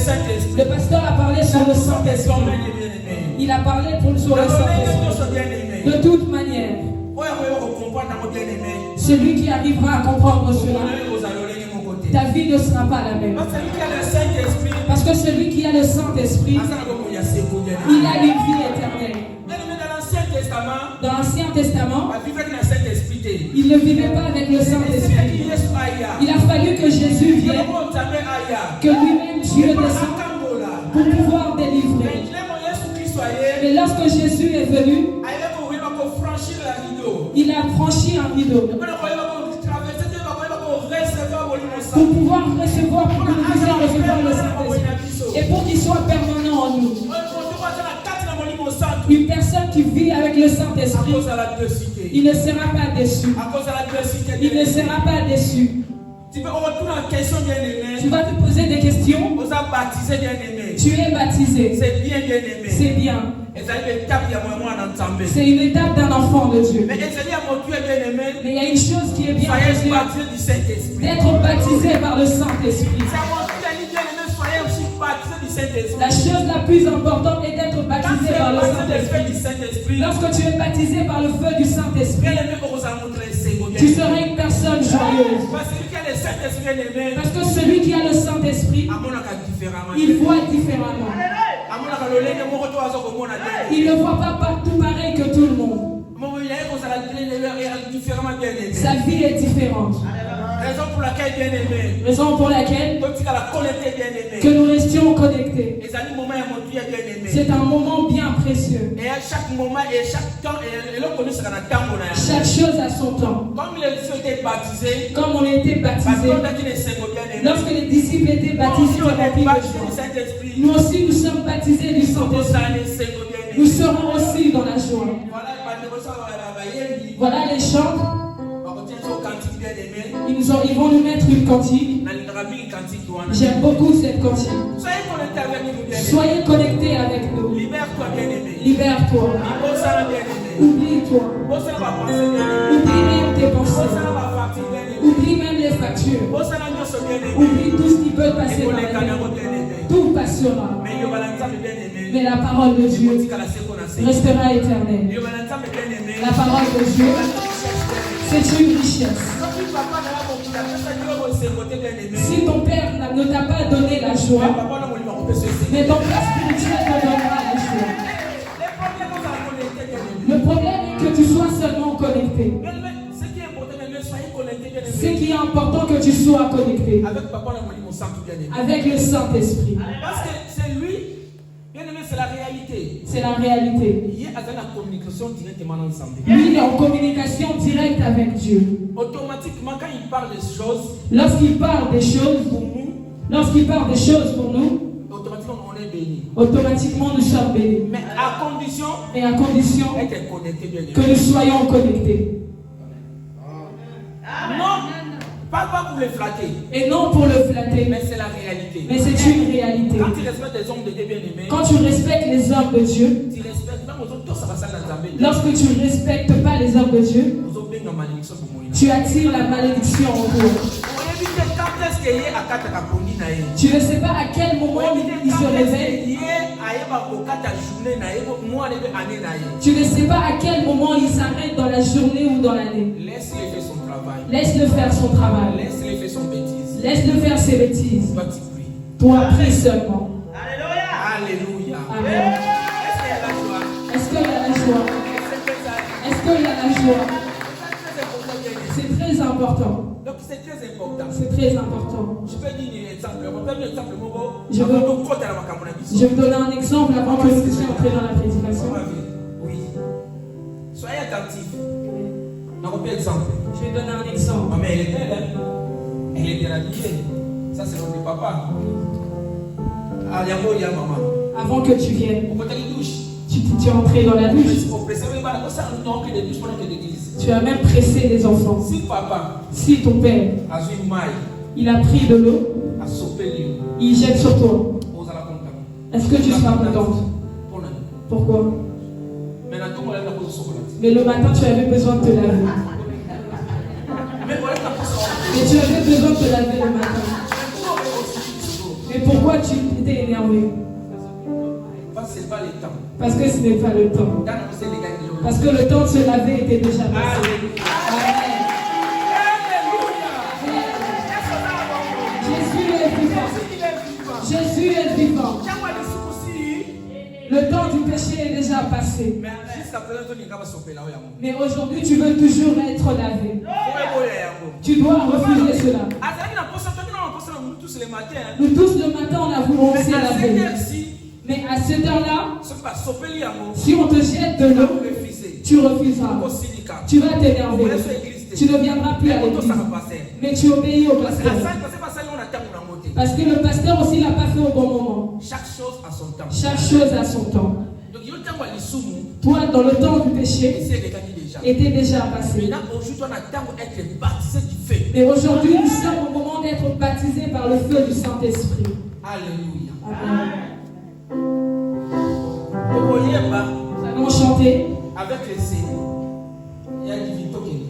Le pasteur a parlé sur le Saint-Esprit. Il a parlé sur le Saint-Esprit. De toute manière, celui qui arrivera à comprendre cela, ta vie ne sera pas la même. Parce que celui qui a le Saint-Esprit, il a une vie éternelle. Dans l'Ancien Testament, il ne vivait pas avec le Saint-Esprit. Il a fallu que Jésus vienne, que lui-même Dieu descende pour pouvoir délivrer. Mais lorsque Jésus est venu, il a franchi un rideau pour pouvoir recevoir, pour que nous puissions recevoir le Saint-Esprit et pour qu'il soit permanent en nous. Une personne qui vit avec le Saint-Esprit, il ne sera pas déçu. Il ne sera pas déçu. Tu vas te poser des questions. Tu es baptisé. C'est bien, bien-aimé. C'est bien. C'est une étape d'un enfant de Dieu. Mais il y a une chose qui est bien, d'être baptisé par le Saint-Esprit. La chose la plus importante est d'être baptisé par le Saint-Esprit. Lorsque tu es baptisé par le feu du Saint-Esprit, tu seras une personne joyeuse. Parce que celui qui a le Saint-Esprit, il voit différemment. Il ne voit pas partout pareil que tout le monde. Sa vie est différente. Raison pour laquelle que nous restions connectés. C'est un moment bien précieux. Et à chaque moment et chaque temps, chaque chose a son temps. Comme on a été baptisés, lorsque les disciples étaient baptisés, nous aussi nous sommes baptisés du Saint-Esprit. Nous serons aussi dans la joie. Voilà les chants. Ils vont nous mettre une cantique. J'aime beaucoup cette cantique. Soyez connectés avec nous. Libère-toi, bien-aimé. Libère-toi. Oublie-toi. Oublie même tes pensées. Oublie même les factures. Oublie tout ce qui peut passer dans la vie. Tout passera. Mais la parole de Dieu restera éternelle. La parole de Dieu, c'est une richesse. Si ton père ne t'a pas donné la joie, mais ton père spirituel te donnera la joie. Le problème est que tu sois seulement connecté. Ce qui est important que tu sois connecté avec le Saint-Esprit. Parce que c'est lui, bien aimé, c'est la réalité. C'est la réalité. Lui, il est en communication directe avec Dieu. Automatiquement, quand il parle des choses, lorsqu'il parle des choses pour nous, automatiquement on est béni. Automatiquement nous sommes bénis. Mais à condition que nous soyons connectés. Non, pas pour le flatter. Et non pour le flatter. Mais c'est la réalité. Mais c'est une réalité. Quand tu respectes les hommes de Dieu bien-aimés, quand tu respectes les hommes de Dieu, tu respectes même aux autres, ça va ça dans la. lorsque tu ne respectes pas les hommes de Dieu, tu attires la malédiction en toi. Tu ne sais pas à quel moment il se réveille. Tu ne sais pas à quel moment il s'arrête dans la journée ou dans l'année. Laisse-le faire son travail. Laisse-le faire son travail. Laisse-le faire son bêtise. Laisse-le faire ses bêtises. Toi, tu pries. Toi, prie seulement. Alléluia. Amen. Est-ce qu'il y a la joie? Est-ce qu'il y a la joie? C'est très important. Donc c'est très important. C'est très important. Je peux dire un exemple. Je vais donner un exemple avant que nous puissions entrer dans la prédication. Oui. Soyez attentifs. Un exemple. Je vais donner un exemple. Maman, elle est belle, hein? Elle est bien habillée. Ça, c'est notre papa. Avant que tu viennes, tu es entré dans la douche. Tu as même pressé les enfants. Si ton père, il a pris de l'eau, il jette sur toi, est-ce que tu seras contente? Pourquoi? Mais le matin, tu avais besoin de te laver. Mais tu avais besoin de te laver le matin. Mais pourquoi Pourquoi tu étais énervé? Parce que ce n'est pas le temps. Parce que ce n'est pas le temps. Parce que le temps de se laver était déjà passé. Amen. Jésus est vivant. Jésus est vivant. Le temps du péché est déjà passé. Mais aujourd'hui, tu veux toujours être lavé. Tu dois refuser cela. Nous tous le matin, on a voulu se laver. Mais à cette heure-là, si on te jette de l'eau, tu refuseras. Tu vas t'énerver. Tu ne viendras plus à l'église. Mais tu obéis au pasteur. Parce que le pasteur aussi l'a pas fait au bon moment. Chaque chose a son temps. Chaque chose a son temps. Toi, dans le temps du péché, était déjà passé. Mais aujourd'hui, nous sommes au moment d'être baptisés par le feu du Saint-Esprit. Alléluia. Amen. Nous allons chanter avec les Seigneurs. Il y a du vito qui est.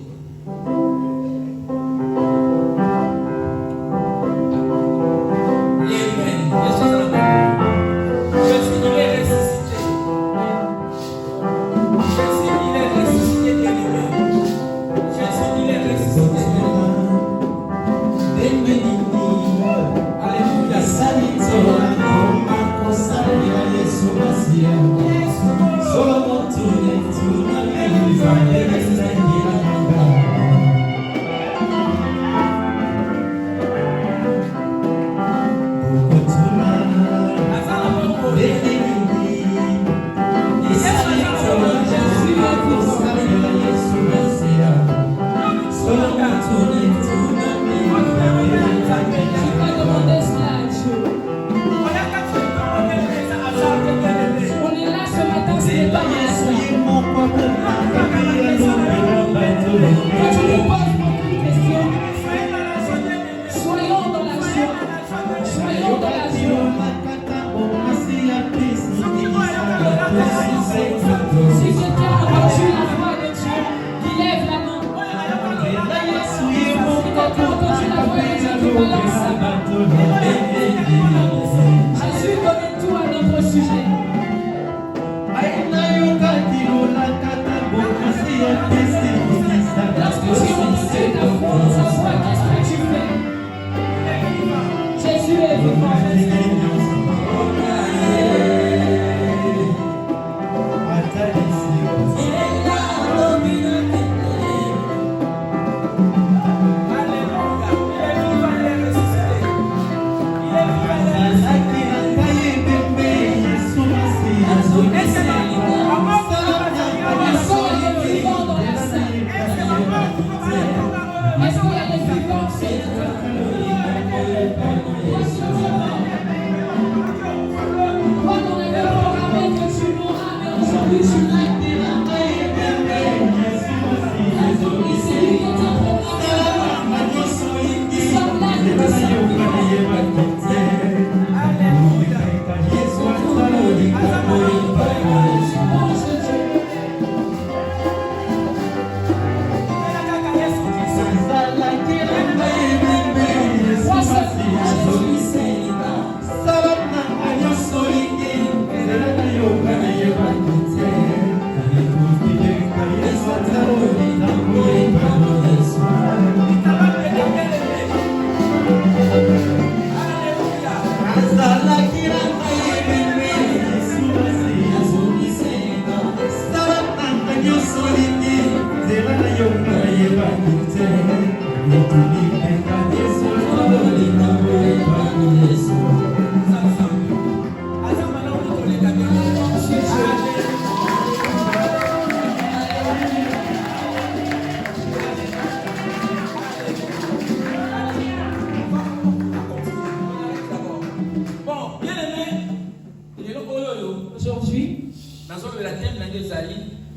Aujourd'hui,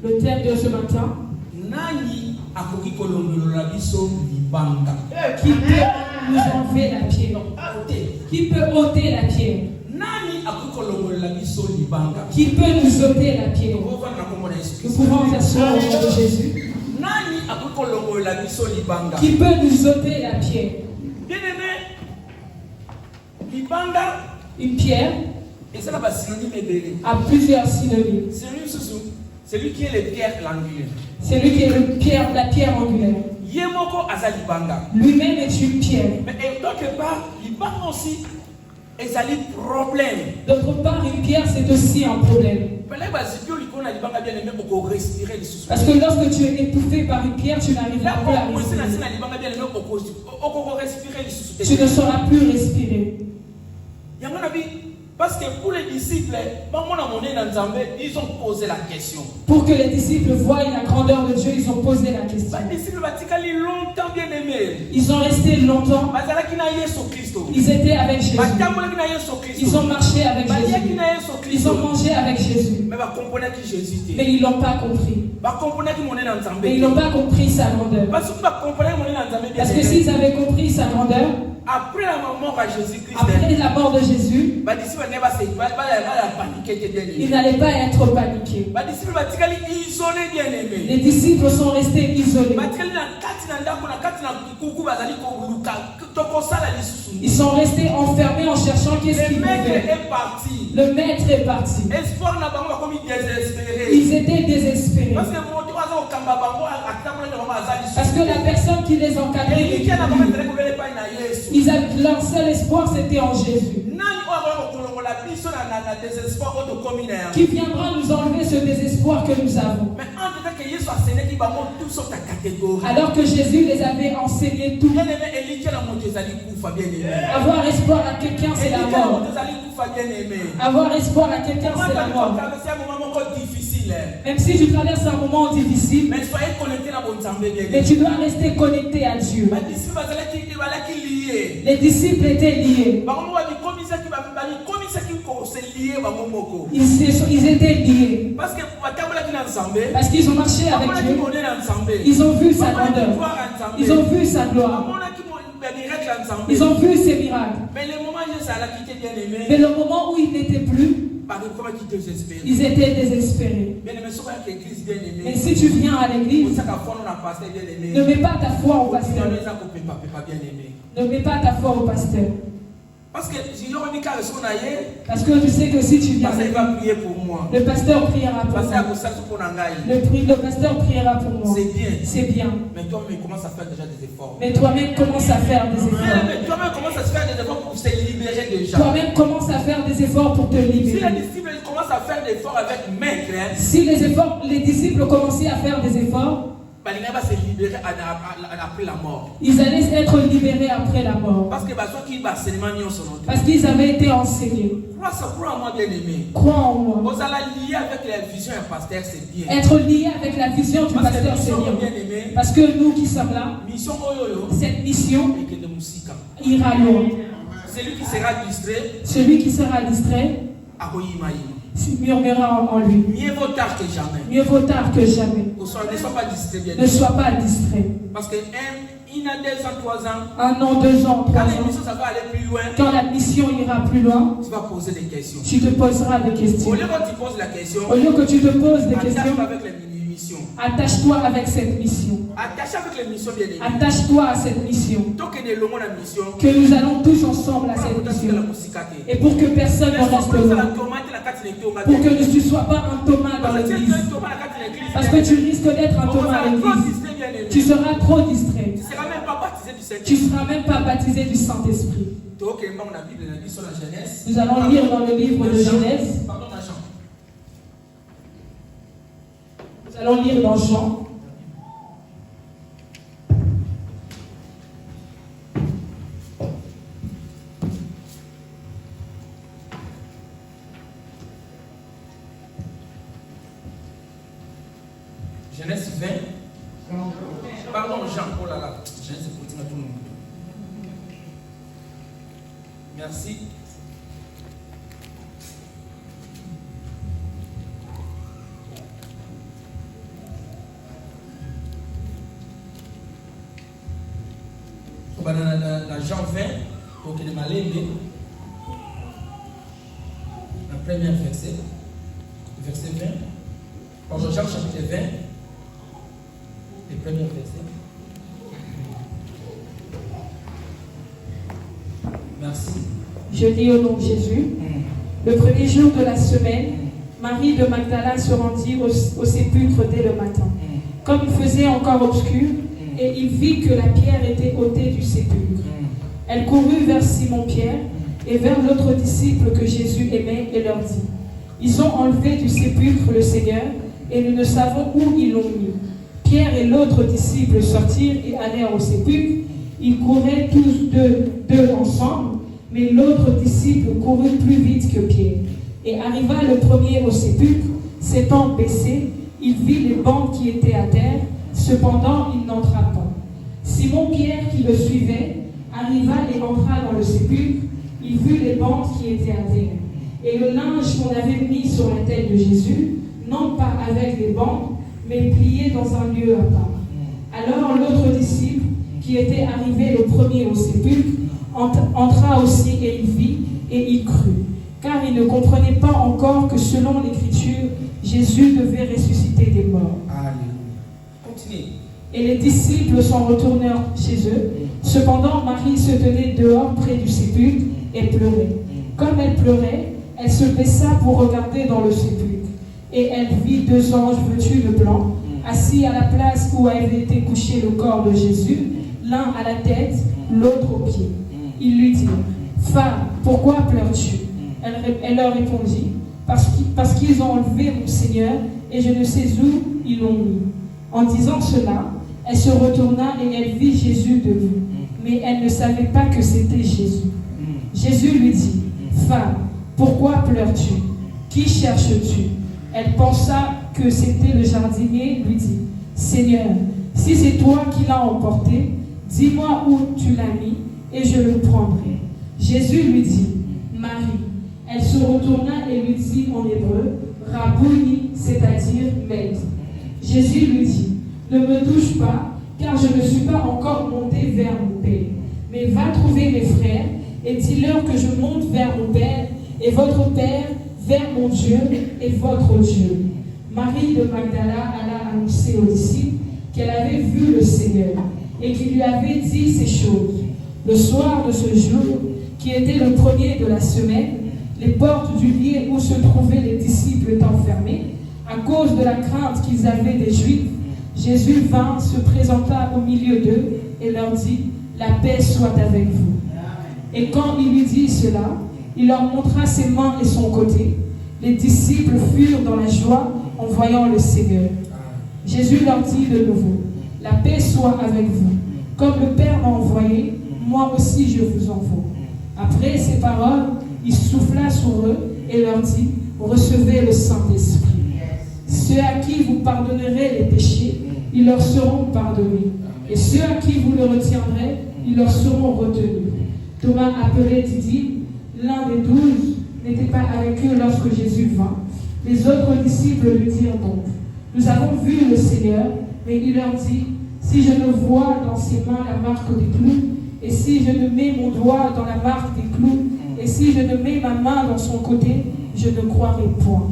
le thème de ce matin, qui peut nous enlever la pierre? Qui peut ôter la pierre? Qui peut nous ôter la pierre? Nous pouvons s'asseoir au nom de Jésus. Qui peut nous ôter la pierre? Une pierre a plusieurs synonymes. C'est lui qui est le pierre l'angulaire. C'est lui qui est la pierre angulaire. Lui-même est une pierre. Mais d'autre part, il parle aussi. Et ça dit problème. D'autre part, une pierre, c'est aussi un problème. Parce que lorsque tu es étouffé par une pierre, tu n'arrives plus à respirer. Tu ne sauras plus respirer. Parce que pour les disciples, ils ont posé la question. Pour que les disciples voient la grandeur de Dieu, ils ont posé la question. Ils sont restés longtemps. Ils étaient avec Jésus. Ils ont marché avec Jésus. Ils ont mangé avec Jésus. Mais ils n'ont pas compris. Mais ils n'ont pas compris sa grandeur. Parce que s'ils avaient compris sa grandeur, après la mort de Jésus, ils n'allaient pas être paniqués. Les disciples sont restés isolés. Ils sont restés enfermés en cherchant qu'est-ce qu'ils faisaient. Le maître est parti. Ils étaient désespérés. Parce que la personne qui les encadrait, leur seul espoir c'était en Jésus. Qui viendra nous enlever ce désespoir que nous avons. Alors que Jésus les avait enseignés tout. Avoir espoir à quelqu'un, c'est la mort. Avoir espoir à quelqu'un, c'est la mort. Même si tu traverses un moment difficile, mais tu dois rester connecté à Dieu. Les disciples étaient liés. Ils étaient liés. Parce qu'ils ont marché avec Dieu. Ils ont vu sa grandeur. Ils ont vu sa gloire. Ils ont vu ses miracles. Mais le moment où ils n'étaient plus, ils étaient désespérés. Mais si tu viens à l'église, ne mets pas ta foi au pasteur. Ne mets pas ta foi au pasteur. Parce que tu sais que si tu viens, le pasteur priera pour moi. Le pasteur priera pour moi. C'est bien. Mais toi-même commence à faire déjà des efforts. Mais toi-même commence à faire des efforts. Toi-même commence à faire des efforts pour se libérer déjà. Toi-même commence à faire des efforts pour te libérer. Si les disciples commencent à faire des efforts avec maître, si les disciples commençaient à faire des efforts, se libérer après la mort. Ils allaient être libérés après la mort. Parce qu'ils avaient été enseignés. Crois en moi, bien-aimé. Crois en moi. Vous allez lier avec la vision du pasteur, c'est bien. Être lié avec la vision du pasteur, c'est bien. Parce que nous qui sommes là, cette mission ira loin. Celui qui sera distrait murmurera en lui. Mieux vaut tard que jamais. Mieux vaut tard que jamais. Ne sois pas distrait, bien. Ne sois pas distrait. Parce que 1 an, 2 ans, 3 ans. 1 an, 2 ans, 3 ans. Ça va aller plus loin. Quand la mission ira plus loin, tu vas poser des questions. Tu te poseras des questions. Au lieu que tu poses la question, au lieu que tu te poses des questions, attache-toi avec cette mission. Attache-toi avec les missions, bien aimé. Attache-toi à cette mission. Que nous allons tous ensemble à cette mission. Et pour que personne ne reste loin. Pour que tu ne sois pas un Thomas dans l'église. Parce que tu risques d'être un Thomas à l'église. Tu seras trop distrait. Tu ne seras même pas baptisé du Saint-Esprit. Nous allons lire dans le livre de Genèse. Nous allons lire dans Jean. Genèse 20. Pardon, Jean. Oh là là. Genèse, c'est pour tout le monde. Merci. Dans Jean 20, pour que les malins, la première verset 20. Dans Jean chapitre 20, les premiers versets. Merci. Je lis au nom de Jésus. Le premier jour de la semaine, Marie de Magdala se rendit au sépulcre dès le matin. Comme il faisait encore obscur, et il vit que la pierre était ôtée du sépulcre. Elle courut vers Simon-Pierre et vers l'autre disciple que Jésus aimait et leur dit: Ils ont enlevé du sépulcre le Seigneur et nous ne savons où ils l'ont mis. Pierre et l'autre disciple sortirent et allèrent au sépulcre. Ils couraient tous deux ensemble, mais l'autre disciple courut plus vite que Pierre. Et arriva le premier au sépulcre, s'étant baissé, il vit les bancs qui étaient à terre, cependant il n'entra pas. Simon-Pierre qui le suivait arriva et entra dans le sépulcre, il vit les bancs qui étaient à terre. Et le linge qu'on avait mis sur la tête de Jésus, non pas avec les bancs, mais plié dans un lieu à part. Alors l'autre disciple, qui était arrivé le premier au sépulcre, entra aussi et il vit et il crut, car il ne comprenait pas encore que selon l'Écriture, Jésus devait ressusciter des morts. Alléluia. Continuez. Et les disciples s'en retournèrent chez eux. Cependant, Marie se tenait dehors près du sépulcre et pleurait. Comme elle pleurait, elle se baissa pour regarder dans le sépulcre. Et elle vit 2 anges vêtus de blanc, assis à la place où avait été couché le corps de Jésus, l'un à la tête, l'autre aux pieds. Ils lui dirent: Femme, pourquoi pleures-tu? Elle leur répondit: Parce qu'ils ont enlevé mon Seigneur, et je ne sais où ils l'ont mis. En disant cela, elle se retourna et elle vit Jésus debout. Mais elle ne savait pas que c'était Jésus. Jésus lui dit: Femme, pourquoi pleures-tu? Qui cherches-tu? Elle pensa que c'était le jardinier, lui dit: Seigneur, si c'est toi qui l'as emporté, dis-moi où tu l'as mis, et je le prendrai. Jésus lui dit: Marie. Elle se retourna et lui dit en hébreu: Rabouni, c'est-à-dire maître. Jésus lui dit: Ne me touche pas, car je ne suis pas encore monté vers mon Père. Mais va trouver mes frères et dis-leur que je monte vers mon Père et votre Père, vers mon Dieu et votre Dieu. Marie de Magdala alla annoncer aux disciples qu'elle avait vu le Seigneur et qu'il lui avait dit ces choses. Le soir de ce jour, qui était le premier de la semaine, les portes du lieu où se trouvaient les disciples étant fermées, à cause de la crainte qu'ils avaient des Juifs, Jésus vint, se présenta au milieu d'eux et leur dit: La paix soit avec vous. Et quand il lui dit cela, il leur montra ses mains et son côté. Les disciples furent dans la joie en voyant le Seigneur. Jésus leur dit de nouveau: La paix soit avec vous. Comme le Père m'a envoyé, moi aussi je vous envoie. Après ces paroles, il souffla sur eux et leur dit: Recevez le Saint-Esprit. Ceux à qui vous pardonnerez les péchés, ils leur seront pardonnés. Et ceux à qui vous le retiendrez, ils leur seront retenus. Thomas, appelé Didyme, l'un des 12, n'était pas avec eux lorsque Jésus vint. Les autres disciples lui dirent donc: Nous avons vu le Seigneur. Mais il leur dit: Si je ne vois dans ses mains la marque des clous, et si je ne mets mon doigt dans la marque des clous, et si je ne mets ma main dans son côté, je ne croirai point.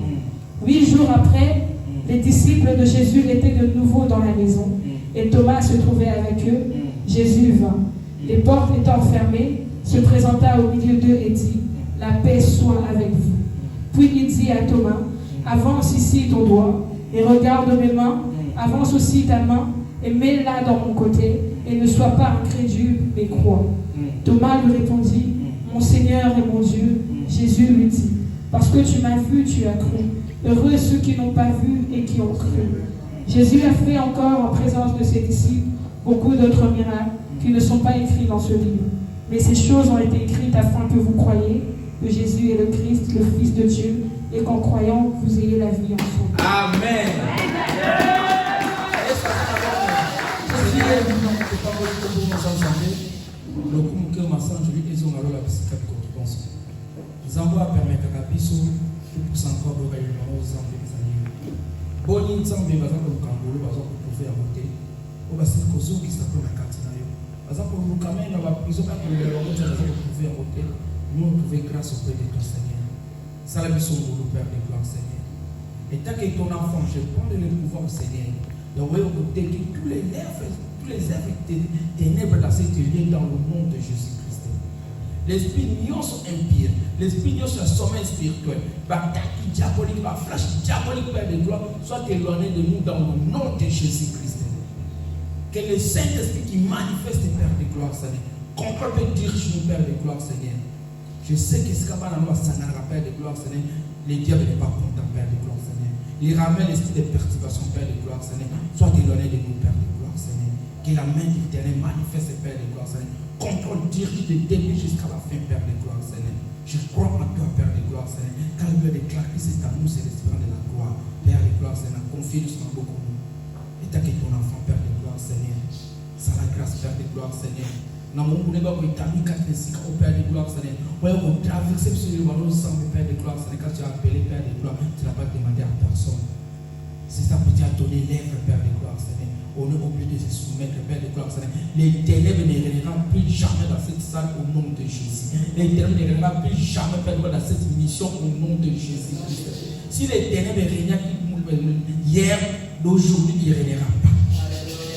8 jours après, les disciples de Jésus étaient de nouveau dans la maison, et Thomas se trouvait avec eux. Jésus vint. Les portes étant fermées, se présenta au milieu d'eux et dit: La paix soit avec vous. Puis il dit à Thomas: Avance ici ton doigt, et regarde mes mains, avance aussi ta main, et mets-la dans mon côté, et ne sois pas incrédule, mais crois. Thomas lui répondit: Mon Seigneur et mon Dieu. Jésus lui dit: Parce que tu m'as vu, tu as cru. Heureux ceux qui n'ont pas vu et qui ont cru. Jésus a fait encore en présence de ses disciples beaucoup d'autres miracles qui ne sont pas écrits dans ce livre. Mais ces choses ont été écrites afin que vous croyiez que Jésus est le Christ, le Fils de Dieu, et qu'en croyant, vous ayez la vie en son nom. Amen. Boni nzambe baza kolukangolo baza kokuver mote o basi kozongisa mpo na kati na yo baza koluka me na baprizo kaka lelo ngo baza kokuver mote nous trouver grâce auprès de ton Seigneur. Sala biso ngolo Père de gloire Seigneur. Et tant que ton enfant, je prends le pouvoir au Seigneur. D'envoyer au côté que tous les œuvres ténèbres dans cette lieu dans le nom de Jésus-Christ. L'esprit nion sont impurs. L'esprit nion sur le sommeil spirituel. Bataille diabolique, flash diabolique, Père de gloire, soit éloigné de nous dans le nom de Jésus-Christ. Que le Saint-Esprit qui manifeste, Père de gloire, Seigneur, comprend peut dirige nous, Père de gloire, Seigneur. Je sais que ce qu'on va dans Père de gloire, Seigneur, le diable n'est pas content, Père de gloire, Seigneur. Il ramène l'esprit de perturbation, Père de gloire, Seigneur. Soit éloigné de nous, Père de gloire, Seigneur. Que la main du Éternel manifeste, Père de gloire, Seigneur. Contrôle, dirige de début jusqu'à la fin, Père de gloire, Seigneur. Je crois en toi, Père de gloire, Seigneur. Car il veut déclarer que c'est à nous, c'est l'esprit de la gloire. Père de gloire, Seigneur, confie-nous sur beaucoup. Et t'as que ton enfant, Père de gloire, Seigneur. Sans la grâce, Père de gloire, Seigneur. Dans mon monde, Père de gloire, Seigneur. On traverse sur le monde sans Père de gloire, Seigneur. Quand tu as appelé Père de gloire, tu n'as pas demandé à personne. C'est ça que tu as donné l'œuvre, Père de gloire, Seigneur. On est obligé de se soumettre, Père de gloire, Seigneur. Les ténèbres ne reviendront plus jamais dans cette salle au nom de Jésus. Les ténèbres ne reviendront plus jamais, Père de gloire, dans cette mission au nom de Jésus. Si les ténèbres régnaient hier, d'aujourd'hui, il ne reviendra pas.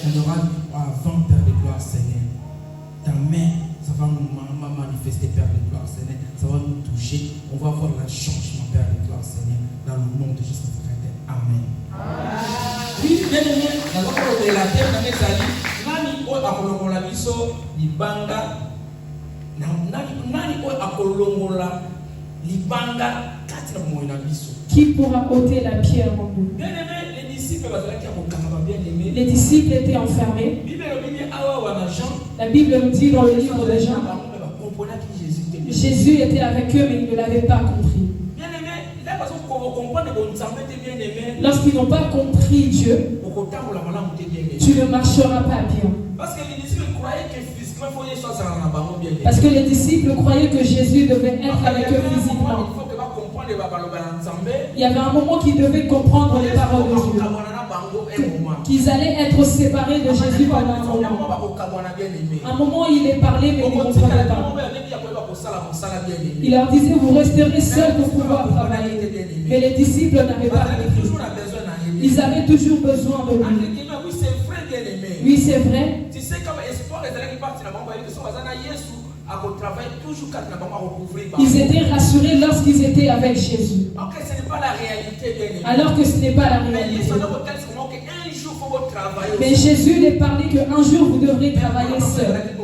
On aura avant, Père de gloire, Seigneur. Ta main, ça va nous manifester, Père de gloire, Seigneur. Ça va nous toucher. On va voir le changement, Père de gloire, Seigneur. Dans le nom de Jésus. Amen. Oui, bien aimé, dans le cadre de la terre, dans les alliés, nani o akolongola biso libanga, nani o akolongola libanga kati na moyo na biso. Qui pourra ôter la pierre en nous? Bien aimé, les disciples bazalaki akokanga bien aimé. Les disciples étaient enfermés. La Bible nous dit dans le livre de Jean, Jésus était avec eux, mais ils ne l'avaient pas compris. Lorsqu'ils n'ont pas compris Dieu, tu ne marcheras pas bien. Parce que les disciples croyaient que Jésus devait être avec eux physiquement. Il y avait un moment qu'ils devaient comprendre les paroles de Dieu, qu'ils allaient être séparés de Jésus pendant un moment. Un moment, il les parlait, mais ils ne comprenaient pas. Il leur disait, vous resterez seuls pour pouvoir travailler. Mais les disciples n'avaient pas compris. Ils avaient toujours besoin de lui. Oui, c'est vrai. Ils étaient rassurés lorsqu'ils étaient avec Jésus. Alors que ce n'est pas la réalité. Mais Jésus les parlait qu'un jour vous devrez travailler seul.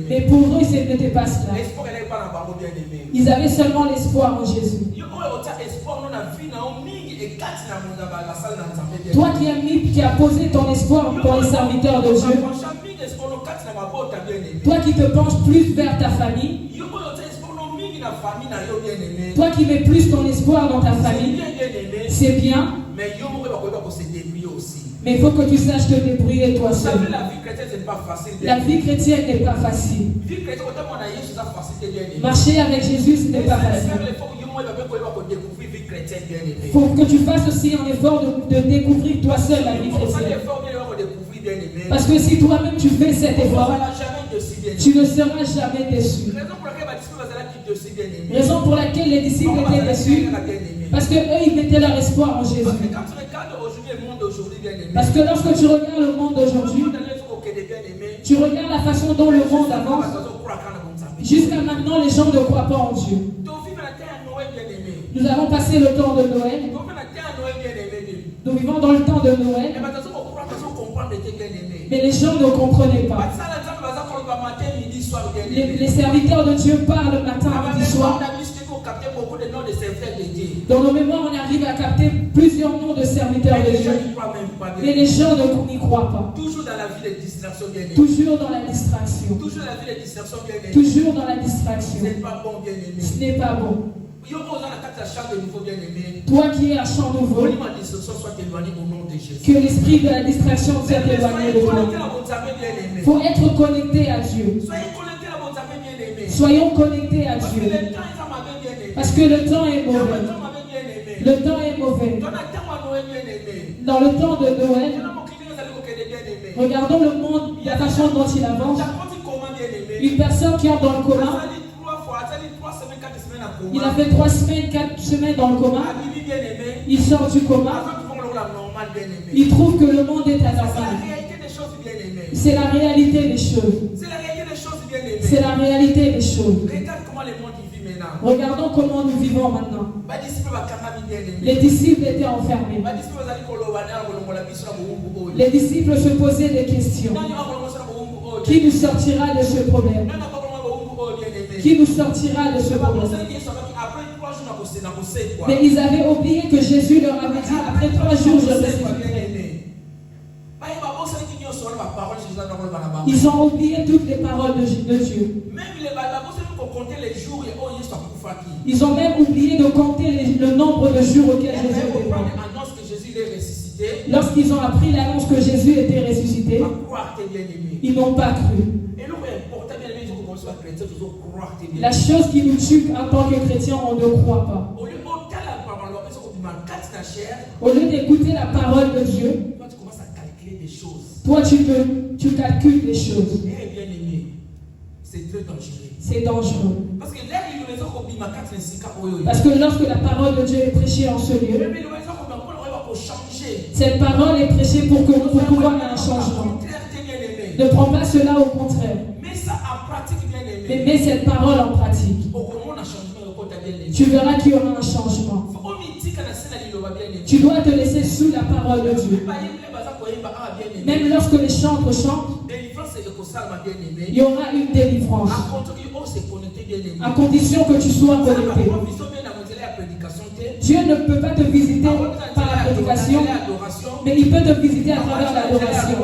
Mais pour eux, ce n'était pas cela. Ils avaient seulement l'espoir en Jésus. Toi qui as posé ton espoir pour les serviteurs de Dieu, toi qui te penches plus vers ta famille, toi qui mets plus ton espoir dans ta famille, c'est bien. Mais il faut que tu saches te débrouiller toi seul. La vie chrétienne n'est pas facile. Marcher avec Jésus, ce n'est pas facile. Il faut que tu fasses aussi un effort de découvrir toi seul la vie chrétienne. Parce que si toi-même tu fais cet effort, tu ne seras jamais déçu. Raison pour laquelle les disciples étaient déçus, parce que eux ils mettaient leur espoir en Jésus. Parce que lorsque tu regardes le monde d'aujourd'hui, tu regardes la façon dont le monde avance. Jusqu'à maintenant, les gens ne croient pas en Dieu. Nous avons passé le temps de Noël. Nous vivons dans le temps de Noël. Mais les gens ne comprenaient pas. Les serviteurs de Dieu parlent matin, midi, soir. Dans nos mémoires, on arrive à capter plusieurs noms de serviteurs de Dieu. Mais les gens n'y croient pas. Toujours dans la vie de distraction, bien aimé. Toujours dans la distraction. Toujours dans la vie de distraction, bien aimé. Toujours dans la distraction. Ce n'est pas bon, bien aimé. Ce n'est pas bon. Toi qui es à champ nouveau, que l'esprit de la distraction soit éloigné de toi. Il faut être connecté à Dieu. Soyons connectés à Dieu. Parce que le temps est mauvais. Le temps est mauvais. Dans le temps de Noël, regardons le monde, la façon dont il avance. Une personne qui entre dans le coma, il a fait 3 semaines, 4 semaines dans le coma. Il sort du coma. Il trouve que le monde est anormal. C'est la réalité des choses. C'est la réalité des choses, bien-aimés. C'est la réalité des choses. Regarde comment le monde vit maintenant. Regardons comment nous vivons maintenant. Les disciples étaient enfermés. Les disciples se posaient des questions. Qui nous sortira de ce problème? Qui nous sortira de ce problème? Mais ils avaient oublié que Jésus leur avait dit, après 3 jours, je ressusciterai. Ils ont oublié toutes les paroles de Dieu. Ils ont même oublié de compter le nombre de jours auxquels Jésus était mort. Lorsqu'ils ont appris l'annonce que Jésus était ressuscité, ils n'ont pas cru. La chose qui nous tue en tant que chrétiens, on ne croit pas. Au lieu d'écouter la parole de Dieu, toi tu calcules les choses. C'est très dangereux. C'est dangereux. Parce que lorsque la parole de Dieu est prêchée en ce lieu, cette parole est prêchée pour pouvoir un changement. Ne prends pas cela au contraire. Mais mets cette parole en pratique. Tu verras qu'il y aura un changement. Tu dois te laisser sous la parole de Dieu. Même lorsque les chantres chantent, il y aura une délivrance. À condition que tu sois connecté. Dieu ne peut pas te visiter par la prédication, mais il peut te visiter à travers l'adoration,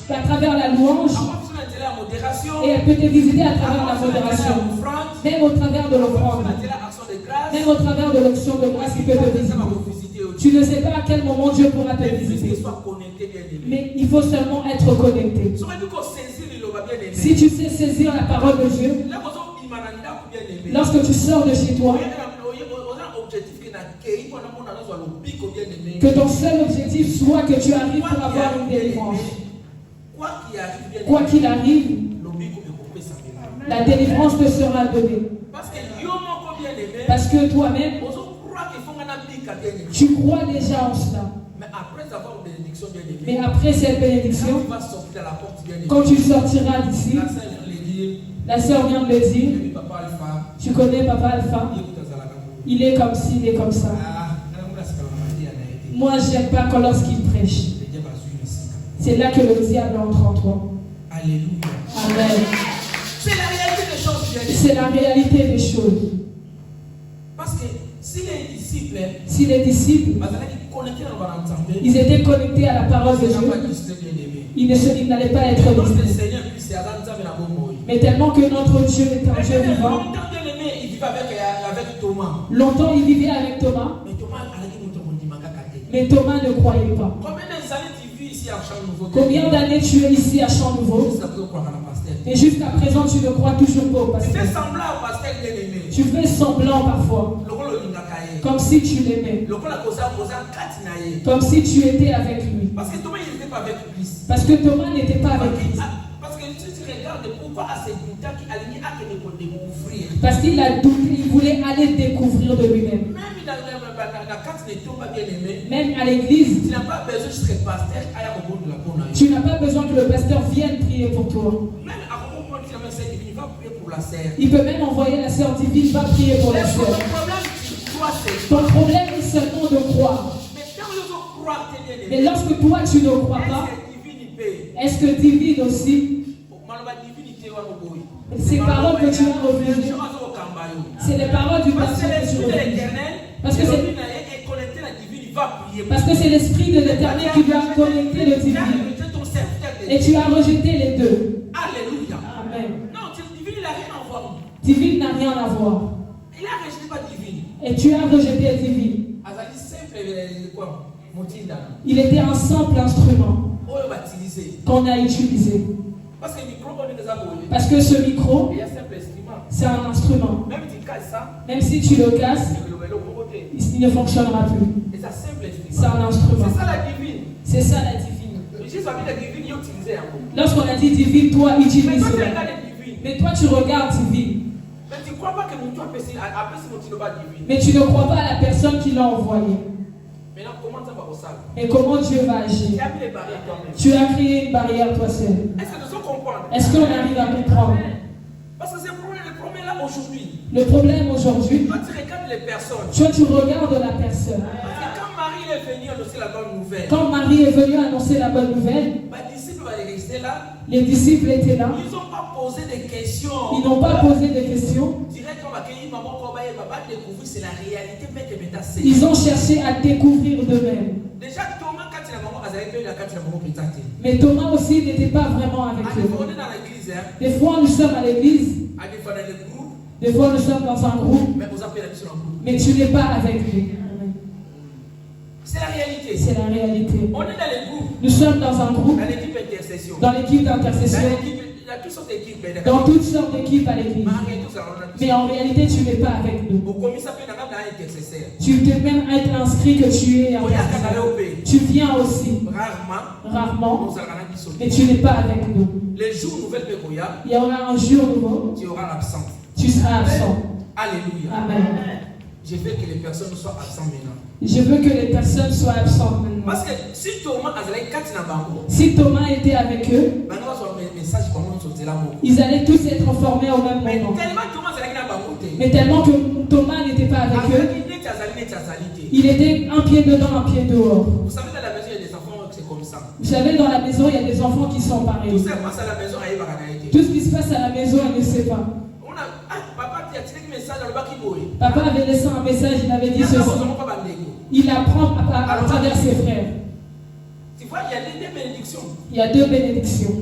à travers la louange, et elle peut te visiter à travers la modération, même au travers de l'offrande, même au travers de l'onction de grâce, il peut te visiter. Tu ne sais pas à quel moment Dieu pourra te visiter. Mais il faut seulement être connecté. Si tu sais saisir la parole de Dieu, lorsque tu sors de chez toi, que ton seul objectif soit que tu arrives pour avoir une délivrance. Quoi qu'il arrive, la délivrance te sera donnée. Parce que toi-même, tu crois déjà en cela. Mais après cette bénédiction, quand tu sortiras d'ici, la sœur vient de le dire, tu connais Papa Alpha, il est comme ci, il est comme ça. Moi, je n'aime pas quand lorsqu'il prêche. C'est là que le diable entre en toi. Alléluia. Amen. C'est la réalité des choses. C'est la réalité des choses. Parce que si les disciples, ils étaient connectés à la parole de Dieu, ils n'allaient pas être visités. Mais tellement que notre Dieu est un Dieu vivant. Longtemps il vivait avec Thomas. Mais Thomas ne croyait pas. Combien d'années tu es ici à Champ Nouveau? Et jusqu'à présent tu ne crois toujours pas au pasteur. Tu fais semblant parfois. Comme si tu l'aimais. Comme si tu étais avec lui. Parce que Thomas n'était pas avec Christ. Parce que Thomas n'était pas avec Christ. Parce que si tu regardes pourquoi à ces doutas qui alignent à que de découvrir. Parce qu'il a douté, il voulait aller découvrir de lui-même. Même à l'église, tu n'as pas besoin de ce pasteur aille au bout de la bonne. Tu n'as pas besoin que le pasteur vienne prier pour toi. Même à moment où il va prier pour la sœur. Il peut même envoyer la sœur divine, va prier pour la sœur. Ton problème est seulement de croire. Mais lorsque toi tu ne crois pas, est-ce que divine aussi? Ces paroles que tu as refusées, c'est les paroles du pasteur que tu refuses. Parce que c'est l'esprit de l'Éternel qui doit connecter le divin. Et tu as rejeté les deux. Alléluia. Amen. Non, divine il n'a rien à voir. Divine n'a rien à voir. Il a rejeté pas divine. Et tu as rejeté divine. Il était un simple instrument qu'on a utilisé. Parce que ce micro, c'est un instrument. Même si tu le casses, il ne fonctionnera plus. C'est un instrument. C'est ça la divine. Lorsqu'on a dit divine, toi utilise cela. Mais toi tu regardes divine. Mais tu ne crois pas à la personne qui l'a envoyé. Et comment Dieu va agir? Tu as créé une barrière toi seul. Est-ce qu'on arrive à comprendre? Parce que c'est le problème là aujourd'hui. Le problème aujourd'hui, quand tu regardes les personnes, toi tu regardes la personne. Parce que quand Marie est venue annoncer la bonne nouvelle, quand Marie est venue annoncer la bonne nouvelle, les disciples étaient là. Ils n'ont pas posé des questions. Ils n'ont pas posé des questions. C'est la réalité. Ils ont cherché à découvrir d'eux-mêmes. Déjà Thomas, quand il a maman, mais Thomas aussi n'était pas vraiment avec eux. Des fois nous sommes à l'église. Des fois nous sommes dans un groupe. Mais tu n'es pas avec lui. C'est la réalité. C'est la réalité. On est dans les groupes. Nous sommes dans un groupe. Dans l'équipe d'intercession. Dans l'équipe d'intercession. Il y a toutes sortes d'équipes. Dans toutes sortes d'équipes à l'église. Mais en réalité, tu n'es pas avec nous. Tu peux même être inscrit que tu es intercesseur. Tu viens aussi. Rarement. Mais tu n'es pas avec nous. Les jours nouvelles, il y aura un jour nouveau. Tu auras l'absent. Tu seras absent. Alléluia. Amen. Je veux que les personnes soient absentes maintenant. Je veux que les personnes soient absentes maintenant. Parce que si Thomas était avec eux, ils allaient tous être formés au même moment. Mais tellement que Thomas n'était pas avec eux, il était un pied dedans, un pied dehors. Vous savez, dans la maison, il y a des enfants, c'est comme ça. Vous savez, dans la maison, il y a des enfants qui sont pareils. Tout ce qui se passe à la maison, tout ce qui se passe à la maison, elle ne sait pas. Papa avait laissé un message, il avait dit ceci. Il apprend à travers ses frères. Tu vois, il y a deux bénédictions. Il y a deux bénédictions.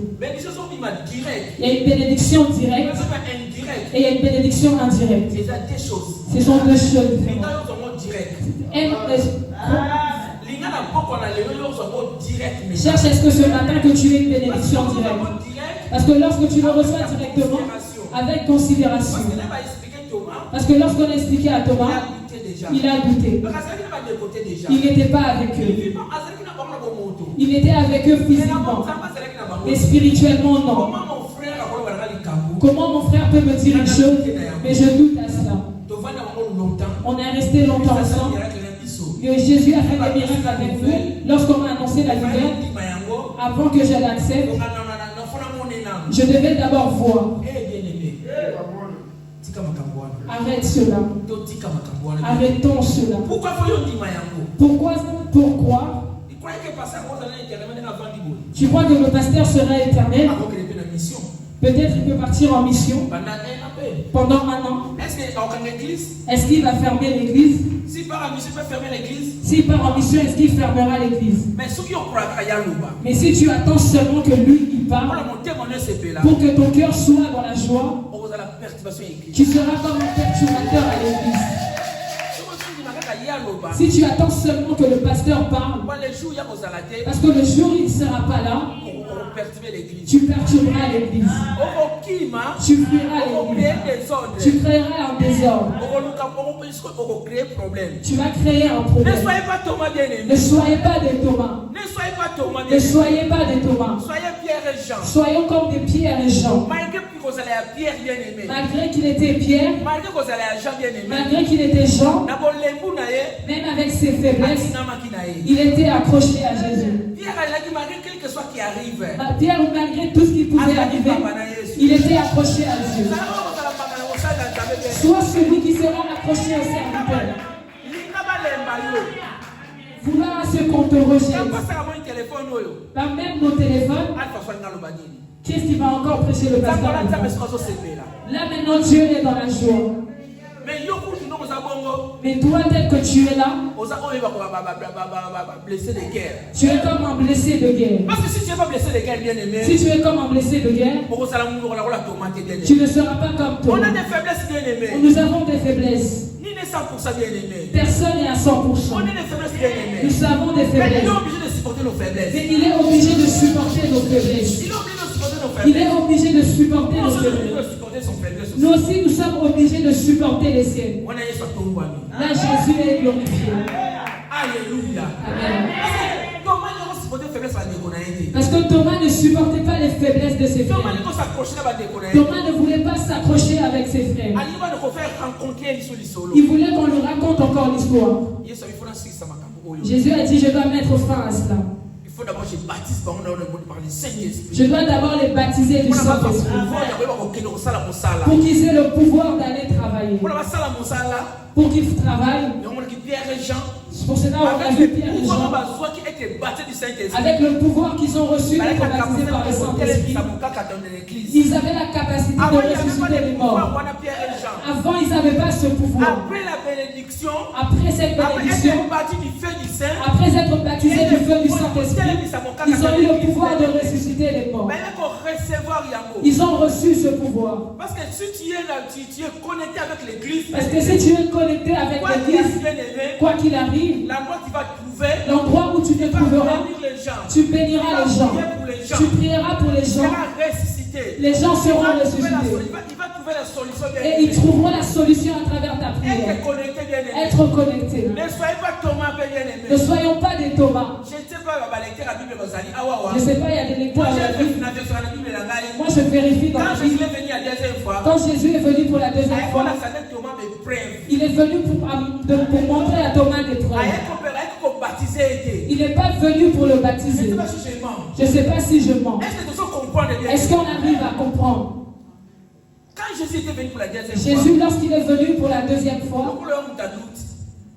Il y a une bénédiction directe et il y a une bénédiction indirecte. Ce sont deux choses. Cherche à ce que ce matin que tu aies une bénédiction directe. Parce que lorsque tu le reçois directement, avec considération. Parce que lorsqu'on a expliqué à Thomas, il a douté. Il n'était pas avec eux. Il était avec eux physiquement. Mais spirituellement, non. Comment mon frère peut me dire une chose, mais je doute à cela. On est resté longtemps ensemble. Mais Jésus a fait des miracles avec vous. Lorsqu'on m'a annoncé la nouvelle, avant que je l'accepte, je devais d'abord voir. Arrête cela. Arrêtons cela. Pourquoi? Tu crois que le pasteur sera éternel? Peut-être qu'il peut partir en mission pendant un an. Est-ce qu'il va fermer l'église? S'il part en mission, il peut fermer l'église. S'il part en mission, est-ce qu'il fermera l'église? Mais si tu attends seulement que lui il parle, pour que ton cœur soit dans la joie, tu seras comme un perturbateur à l'église. Si tu attends seulement que le pasteur parle, parce que le jour il ne sera pas là, tu perturberas l'église. Tu fuiras l'église. Tu créeras un désordre. Tu vas créer un problème. Ne soyez pas Thomas bien-aimé. Ne soyez pas des Thomas. Ne soyez pas Thomas bien-aimé. Ne soyez pas des Thomas. Soyez Pierre et Jean. Soyons comme des Pierre et Jean. Malgré qu'il était Pierre, malgré qu'il était Jean, même avec ses faiblesses, il était accroché à Jésus. Pierre, malgré tout ce qui pouvait arriver, il était accroché à Dieu. Sois celui qui sera accroché au serviteur. Vouloir à ce qu'on te rejette. Par même nos téléphones, qu'est-ce qui va encore prêcher le pasteur? Là maintenant Dieu est dans la joie. Mais toi tel que tu es là, tu es comme un blessé de guerre. Parce que si tu n'es pas blessé de guerre, bien aimé, si tu es comme un blessé de guerre, tu ne seras pas comme toi. On a des faiblesses, bien aimé. Nous avons des faiblesses. Ni n'est 100% bien aimé. Personne n'est à 100%. On a des faiblesses, bien aimé. Nous avons des faiblesses. Mais il est obligé de supporter nos faiblesses. Mais il est obligé de supporter nos faiblesses. Il est obligé de supporter nos faiblesses. Nous aussi, nous sommes obligés de supporter les siennes. Là, Jésus est glorifié. Alléluia. Amen. Parce que Thomas ne supportait pas les faiblesses de ses ses frères. Thomas ne voulait pas s'accrocher avec ses frères. Il voulait qu'on lui raconte encore l'histoire. Jésus a dit, je dois mettre fin à cela. Il faut d'abord que je baptise par le Saint-Esprit. Je dois d'abord les baptiser du Saint-Esprit. Pour qu'ils aient le pouvoir d'aller travailler. Pour qu'ils travaillent. Pour cela, on a vu Pierre et Jean. Avec le pouvoir qu'ils ont reçu d'être baptisés par le Saint-Esprit. Ils avaient la capacité de ressusciter les morts. Avant, ils n'avaient pas ce pouvoir. Après cette bénédiction, après être baptisés du feu du Saint-Esprit, ils ont eu le pouvoir de ressusciter les morts. Ils ont reçu ce pouvoir. Parce que si tu es connecté avec l'église, quoi qu'il arrive, l'endroit où tu te trouveras, tu béniras les gens. Tu prieras pour les gens. Les gens seront ressuscités. Et ils trouveront la solution à travers ta prière. Être connecté. Ne soyons pas des Thomas. Je ne sais pas, il y a des lecteurs à la Bible. Moi, je vérifie dans la Bible. Quand Jésus est venu pour la deuxième fois, il est venu pour montrer à Thomas des preuves. Il n'est pas venu pour le baptiser. Je ne sais pas si je mens. Est-ce qu'on arrive à comprendre? Quand Jésus était venu pour la deuxième fois, Jésus, lorsqu'il est venu pour la deuxième fois,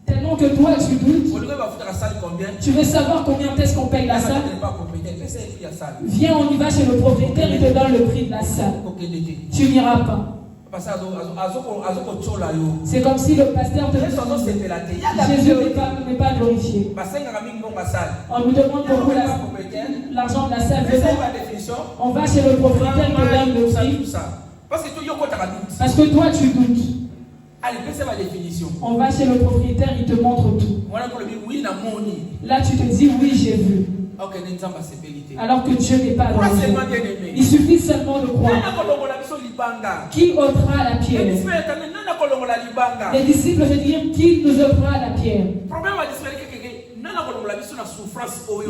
tellement que toi tu doutes, tu veux savoir combien est-ce qu'on paye la salle? Viens, on y va chez le propriétaire, il te donne le prix de la salle. Tu n'iras pas. C'est comme si le pasteur te dit Jésus n'est pas glorifié. On nous demande beaucoup l'argent de la salle. On va chez le propriétaire, il te donne le prix. Parce que toi tu doutes. On va chez le propriétaire, il te montre tout. Là tu te dis oui, j'ai vu. Alors que Dieu n'est pas dans le monde. Il suffit seulement de croire. Qui ôtera la pierre? Les disciples veulent dire qui nous ôtera la pierre?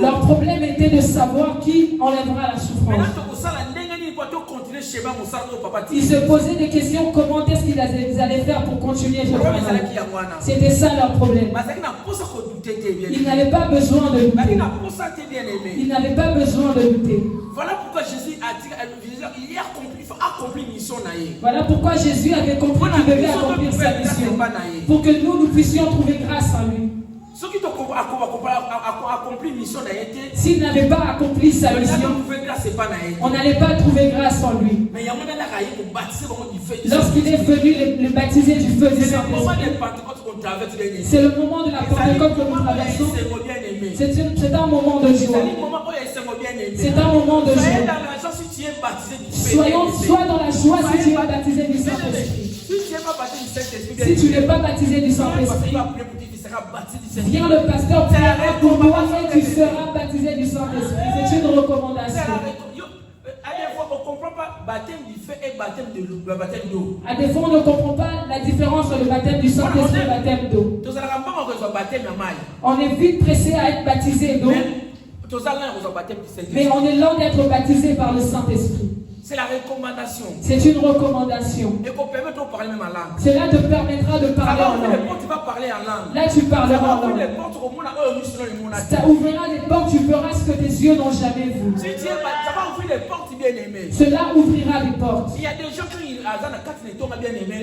Leur problème était de savoir qui enlèvera la souffrance. Ils se posaient des questions, comment est-ce qu'ils allaient faire pour continuer ce travail. C'était ça leur problème. Ils n'avaient pas besoin de douter. Ils n'avaient pas besoin de douter. Voilà pourquoi Jésus a dit, il a accompli mission. Voilà pourquoi Jésus avait compris qu'il devait accomplir sa mission. Pour que nous puissions trouver grâce en lui. S'il n'avait pas accompli sa mission, on n'allait pas trouver grâce en lui. Lorsqu'il est venu le baptiser du feu du Saint-Esprit, c'est le moment de la Pentecôte que nous traversons. C'est un moment de joie. C'est un moment de joie. Sois dans la joie si tu es baptisé du Saint-Esprit. Si tu n'es pas baptisé du Saint-Esprit, viens le pasteur priera pour toi et tu seras baptisé du Saint-Esprit. C'est une recommandation. À des fois, on ne comprend pas la différence entre le baptême du Saint-Esprit et le baptême d'eau. On est vite pressé à être baptisé d'eau, mais on est lent d'être baptisé par le Saint-Esprit. C'est la recommandation. C'est une recommandation. Cela te permettra de parler en langue. Là, tu parleras en langue. Ça ouvrira des portes, tu verras ce que tes yeux n'ont jamais vu. Cela ouvrira des portes. Il y a des gens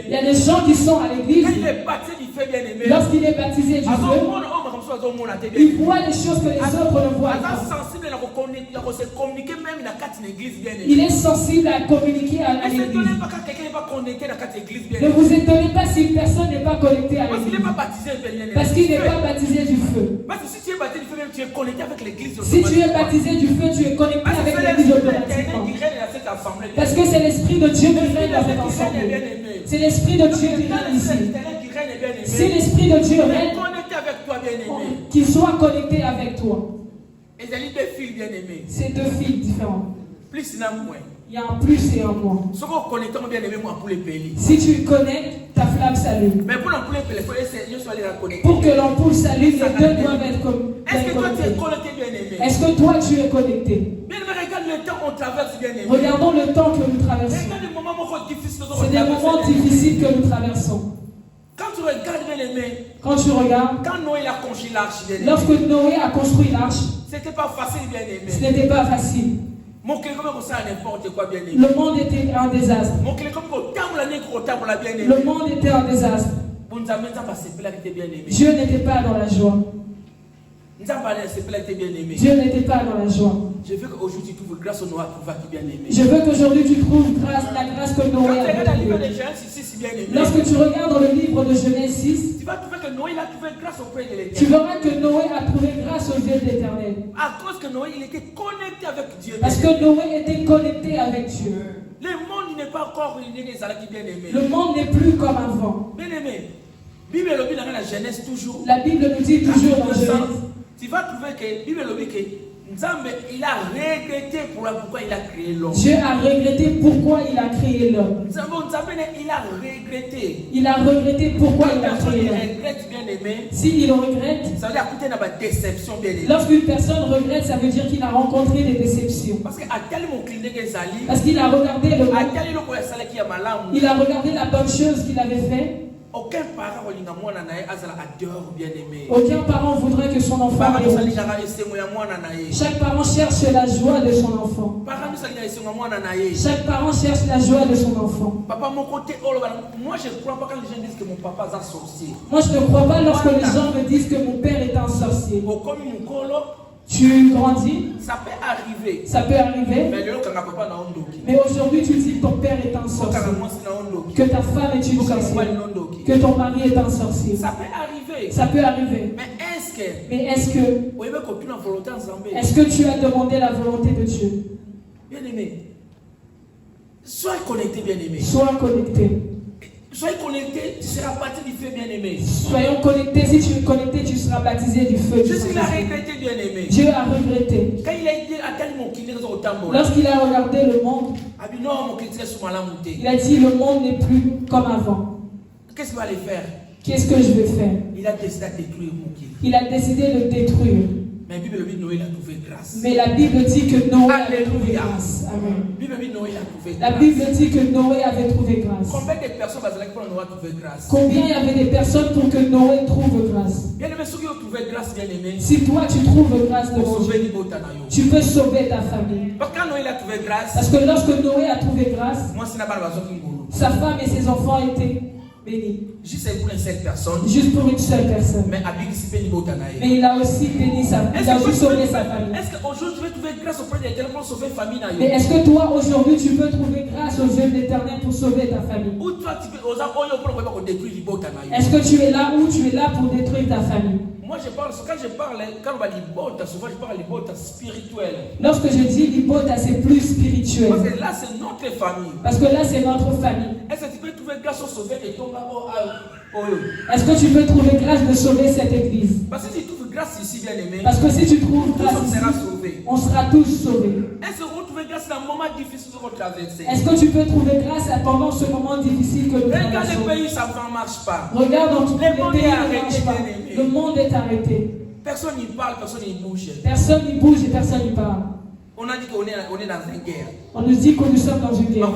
Il y a des gens qui sont à l'église. Lorsqu'il est baptisé du feu, il voit des choses que les autres ne voient pas. Il est sensible à communiquer à l'église. Ne vous étonnez pas si une personne n'est pas connectée à l'église. Parce qu'il n'est pas baptisé du feu. Si tu es baptisé du feu, tu es connecté avec l'église automatiquement. Parce que c'est l'Esprit de Dieu qui règne dans cet ensemble. C'est l'Esprit de Dieu qui règne ici. Si l'Esprit de Dieu règne, qu'il soit connecté avec toi. C'est deux fils différents. Il y a un plus et un moins. Si tu connectes, ta flamme s'allume. Pour que l'ampoule s'allume, les deux doivent être connectés. Est-ce que toi tu es connecté? Bien-aimé, regarde le temps, on traverse, bien aimé. Regardons le temps que nous traversons. C'est des moments difficiles que nous traversons. Quand tu regardes, bien aimé, quand tu regardes, quand Noé a construit l'arche, lorsque Noé a construit l'arche, c'était pas facile, bien aimé. Ce n'était pas facile. Le monde était un désastre. Le monde était un désastre. Dieu n'était pas dans la joie. Dieu n'était pas dans la joie. Je veux qu'aujourd'hui tu trouves grâce au Noé qui bien aimé. Je veux qu'aujourd'hui tu trouves la grâce que Noé a trouvée. Lorsque tu regardes dans le livre de Genèse 6, tu vas trouver que Noé a trouvé grâce auprès de l'Éternel. Tu verras que Noé a trouvé grâce aux yeux de l'Éternel. À cause que Noé il était connecté avec Dieu. Parce que Noé était connecté avec Dieu. Le monde n'est pas encore bien aimé. Le monde n'est plus comme avant. Bien aimé. Bible dans la Genèse toujours. La Bible nous dit toujours dans Genèse. Tu vas trouver que Bible il a regretté pourquoi il a créé l'homme. Dieu a regretté pourquoi il a créé l'homme. Il a regretté. Il a regretté pourquoi il a créé l'homme. S'il regrette, ça veut dire qu'il y a une déception. Lorsqu'une personne regrette, ça veut dire qu'il a rencontré des déceptions. Parce qu'il a regardé le monde. Il a regardé la bonne chose qu'il avait fait. Aucun parent voudrait que son enfant ait honte. Chaque parent cherche la joie de son enfant. Chaque parent cherche la joie de son enfant. Moi je ne crois pas quand les gens disent que mon papa est un sorcier. Moi je ne crois pas lorsque les gens me disent que mon père est un sorcier. Tu grandis. Ça peut arriver. Ça peut arriver. Mais aujourd'hui tu dis que ton père est un sorcier. Que ta femme est une sorcière. Que ton mari est un sorcier. Ça peut arriver. Ça peut arriver. Mais est-ce que tu as demandé la volonté de Dieu? Bien aimé. Sois connecté, bien aimé. Sois connecté. Soyez connecté, tu seras baptisé du feu, bien aimé. Soyons connectés, si tu es connecté, tu seras baptisé du feu. Il a regretté, bien aimé. Dieu a regretté. Quand il a dit à quel monde qu'il est au tambour. Lorsqu'il a regardé le monde, il a dit le monde n'est plus comme avant. Qu'est-ce qu'il va aller faire? Qu'est-ce que je vais faire? Il a décidé de détruire mon kid. Il a décidé de détruire. Mais la Bible dit que Noé a trouvé grâce. Mais la Bible dit que Noé avait trouvé grâce. Amen. La Bible dit que Noé avait trouvé grâce. Combien de personnes pour Noé trouvé grâce? Combien il y avait des personnes pour que Noé trouve grâce? Bien aimé, ceux qui ont trouvé grâce, bien aimé. Si toi tu trouves grâce devant Dieu, tu peux sauver ta famille. Parce que Noé a trouvé grâce. Parce que lorsque Noé a trouvé grâce, sa femme et ses enfants étaient bénis. Juste pour une seule personne. Juste pour une seule personne. Mais il a aussi béni sa famille. Il a aussi sauvé sa famille. Est-ce qu'aujourd'hui tu veux trouver grâce auprès de l'Éternel pour sauver ta famille? Mais est-ce que toi aujourd'hui tu peux trouver grâce aux yeux de l'Éternel pour sauver ta famille? Ou toi tu peux est-ce que tu es là ou tu es là pour détruire ta famille? Moi je parle, quand on va libota, souvent je parle libota spirituel. Lorsque je dis libota, c'est plus spirituel. Parce que là c'est notre famille. Parce que là c'est notre famille. Est-ce que tu peux trouver grâce au sauver et tomber est-ce que tu peux trouver grâce de sauver cette église? Parce que si tu trouves grâce ici, bien aimé. Parce que si tu trouves grâce ici, on sera tous sauvés. Est-ce que vous trouvez grâce dans un moment difficile que vous traversez? Est-ce que tu peux trouver grâce pendant ce moment difficile que nous traversons? Regarde les pays, ça ne marche pas. Regarde dans tous les pays, ça ne marche pas. Le monde est arrêté. Personne n'y parle, personne n'y bouge. Personne n'y bouge et personne n'y parle. On a dit qu'on est dans une guerre. On nous dit que nous sommes dans une guerre.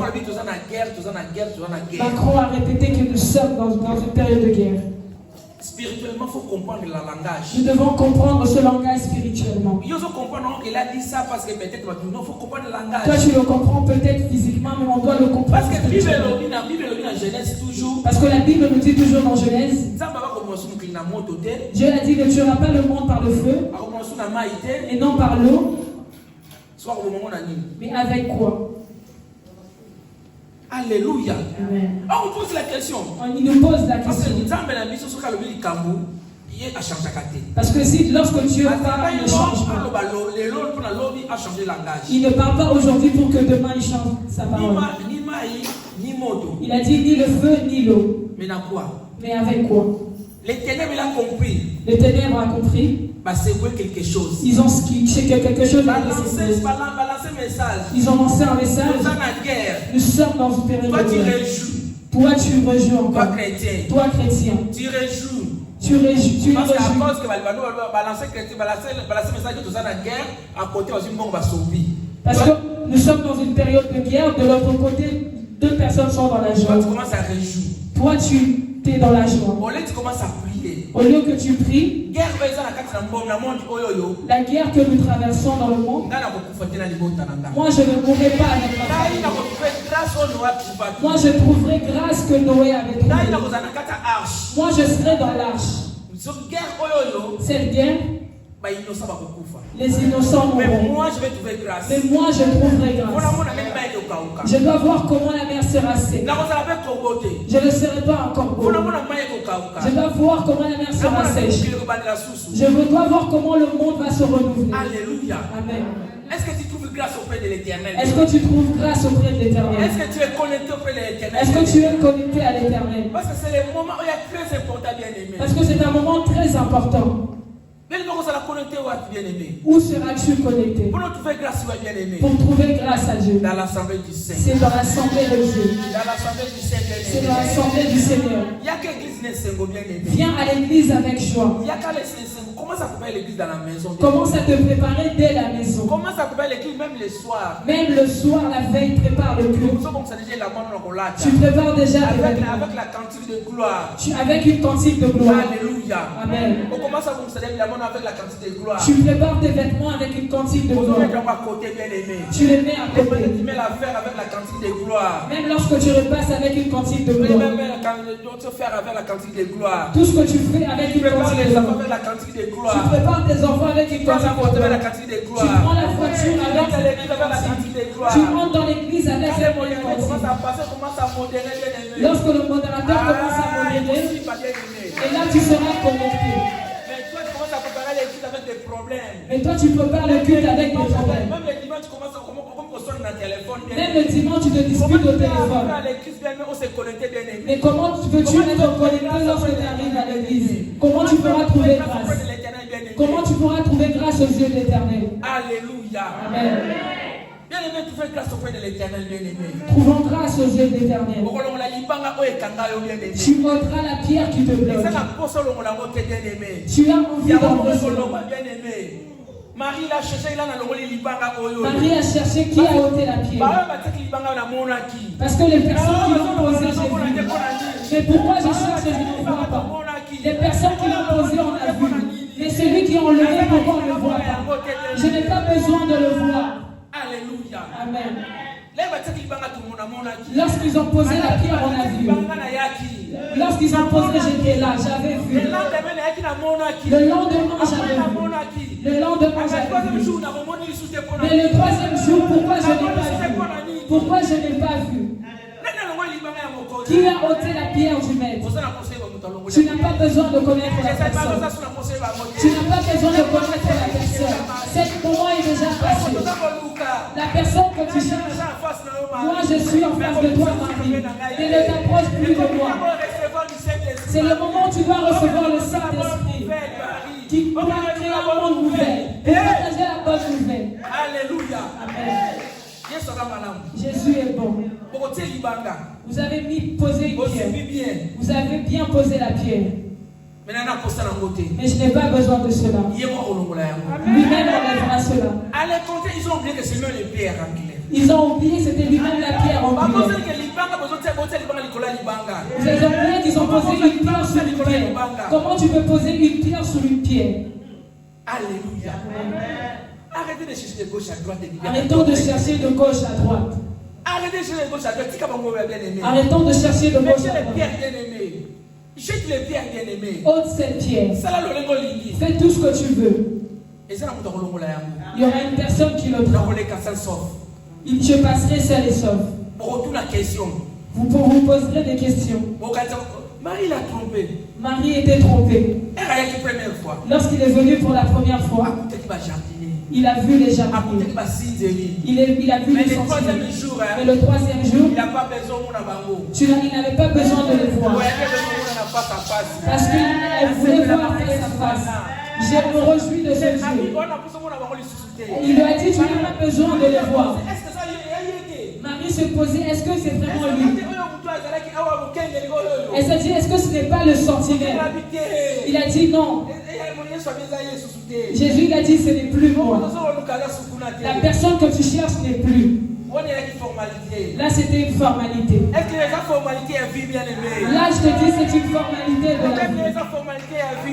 Macron a répété que nous sommes dans une période de guerre. Spirituellement, il faut comprendre le langage. Nous devons comprendre ce langage spirituellement. Il faut comprendre qu'il a dit ça parce que peut-être non, il faut comprendre le langage. Toi, tu le comprends peut-être physiquement, mais on doit le comprendre. Parce que la Bible dans Genèse toujours. Parce que la Bible nous dit toujours dans Genèse. Dieu a dit que tu ne tueras pas le monde par le feu et non par l'eau. Mais avec quoi? Alléluia. Amen. On vous pose la question. Il nous pose la question. Parce que si lorsque Dieu parle, il ne change pas. Il ne parle pas aujourd'hui pour que demain il change sa parole. Il a dit ni le feu ni l'eau. Mais avec quoi? Les ténèbres a compris. Les ténèbres a compris. C'est quelque chose. Ils ont skiché quelque chose. Ils ont lancé un message. Nous sommes dans une période de guerre. Toi tu rejoues encore. Toi chrétien. Toi chrétien. Tu rejoues. Tu rejoues. Parce qu'à cause que balancer chrétien, balancer message que tu es en guerre, à côté aussi bon va sauver. Parce que nous sommes dans une période de guerre. De l'autre côté, 2 personnes sont dans la joie. Toi, tu commences à réjouir. Toi, tu es dans la joie. Au lieu tu commences à prier. Au lieu que tu pries, la guerre que nous traversons dans le monde, moi je ne mourrai pas avec ma famille. Moi je trouverai grâce que Noé avait trouvée. Moi je serai dans l'arche. Cette guerre, les innocents mourront. Mais moi je vais trouver grâce. Mais moi je trouverai grâce. Je dois voir comment la mer sera sèche. Je ne serai pas encore beau. Je dois voir comment la mer sera sèche. Je dois voir comment le monde va se renouveler. Alléluia. Amen. Est-ce que tu trouves grâce auprès de l'Éternel? Est-ce que tu trouves grâce auprès de l'Éternel? Est-ce que tu es connecté auprès de l'Éternel? Est-ce que tu es connecté à l'Éternel? Parce que c'est le moment où il y a très important, bien aimé. Parce que c'est un moment très important. Où seras-tu connecté? Pour trouver grâce, bien aimé. Pour trouver grâce à Dieu. Dans l'assemblée du Seigneur. C'est dans l'assemblée de Dieu. Dans l'assemblée du Seigneur. C'est dans l'assemblée du Seigneur. Il y a qu'église bien aimé. Viens à l'église avec joie. Il y a qu'à commence à préparer l'église dans la maison. Commence à te préparer dès la maison. Commence à préparer l'église même le soir. Même le soir, la veille, prépare le culte. Tu prépares déjà avec la cantique de gloire. Avec une cantique de gloire. Alléluia. Amen. On commence à avec la cantique de gloire. Tu prépares tes vêtements avec une cantique de gloire. Tu les mets à côté. Tu mets l'affaire avec la cantique de gloire. Même lorsque tu repasses avec une cantique de gloire. Tout ce que tu fais avec une cantique de gloire. Tu prépares tes enfants avec une cantique de gloire. Tu prends la voiture avec cantique de gloire. Tu rentres dans l'église avec cette cantique. Lorsque le modérateur commence à modérer, et là tu seras connecté. Mais toi tu prépares le culte avec des problèmes. Même le dimanche tu te disputes au téléphone. Mais comment peux-tu être connecté lorsque tu arrives à l'église? Comment tu pourras trouver grâce? Comment tu pourras trouver grâce aux yeux de l'Éternel? Alléluia. Amen. Bien-aimé, trouver grâce auprès de l'Éternel, bien-aimé. Trouvons grâce aux yeux de l'Éternel. Tu ôteras la pierre qui te bloque. Tu as envie d'embrasser. Marie a cherché qui a ôté la pierre. Parce que les personnes qui l'ont posé, j'ai vu. Mais pourquoi je cherche et je ne vois pas? Les personnes qui l'ont posé, on a vu. Mais celui qui a enlevé, pourquoi on ne le voit pas? Je n'ai pas besoin de le voir. Alléluia. Amen. Lorsqu'ils ont posé la pierre, on a vu. Lorsqu'ils ont posé, j'étais là, j'avais vu. Le lendemain, j'avais vu. Le lendemain, j'avais vu. Mais le 3e jour, pourquoi je n'ai pas vu? Pourquoi je n'ai pas vu? Qui a ôté la pierre du maître? Tu n'as pas besoin de connaître la personne. Tu n'as pas besoin de connaître la personne. Cet moment est déjà passé. La personne que tu cherches, moi je suis en face de toi, Marie. Et ne t'approche plus de moi. C'est le moment où tu dois recevoir le Saint-Esprit qui va créer un monde nouvel. Et partager la bonne nouvelle. Alléluia. Amen. Jésus est bon. Vous avez posé une pierre. Vous avez bien posé la pierre. Mais je n'ai pas besoin de cela. Lui-même enlèvera cela. Ils ont oublié que c'est même les pierres anglaise. Ils ont oublié que c'était lui-même la pierre anglaise. Ils ont oublié qu'ils ont posé une pierre sur une pierre. Comment tu peux poser une pierre sur une pierre? Alléluia. Arrêtez de chercher de gauche à droite. Arrêtons de chercher de gauche à droite. Arrêtez de chercher de gauche à droite. Arrêtons de chercher de gauche à droite. Jette les pierres bien-aimées. Ôte cette pierre. Fais tout ce que tu veux. Il y aura une personne qui le prend. Je passerai seul et sauf. Vous poserez des questions. Marie l'a trompé. Marie était trompée. Lorsqu'il est venu pour la première fois, il a vu les jardiniers. Il a vu les sentiers. Mais le 3e jour, il n'avait pas besoin de les voir. Parce qu'il voulait voir face à face. Je me réjouis de ce jour. Il lui a dit, tu n'as pas besoin de les voir. Marie se posait, est-ce que c'est vraiment lui? Elle s'est dit, est-ce que ce n'est pas le sentinelle? Il a dit non. Jésus il a dit ce n'est plus moi. La personne que tu cherches n'est plus. Là c'était une formalité. Est-ce que la formalité est vie, bien aimé? Là je te dis c'est une formalité de la vie.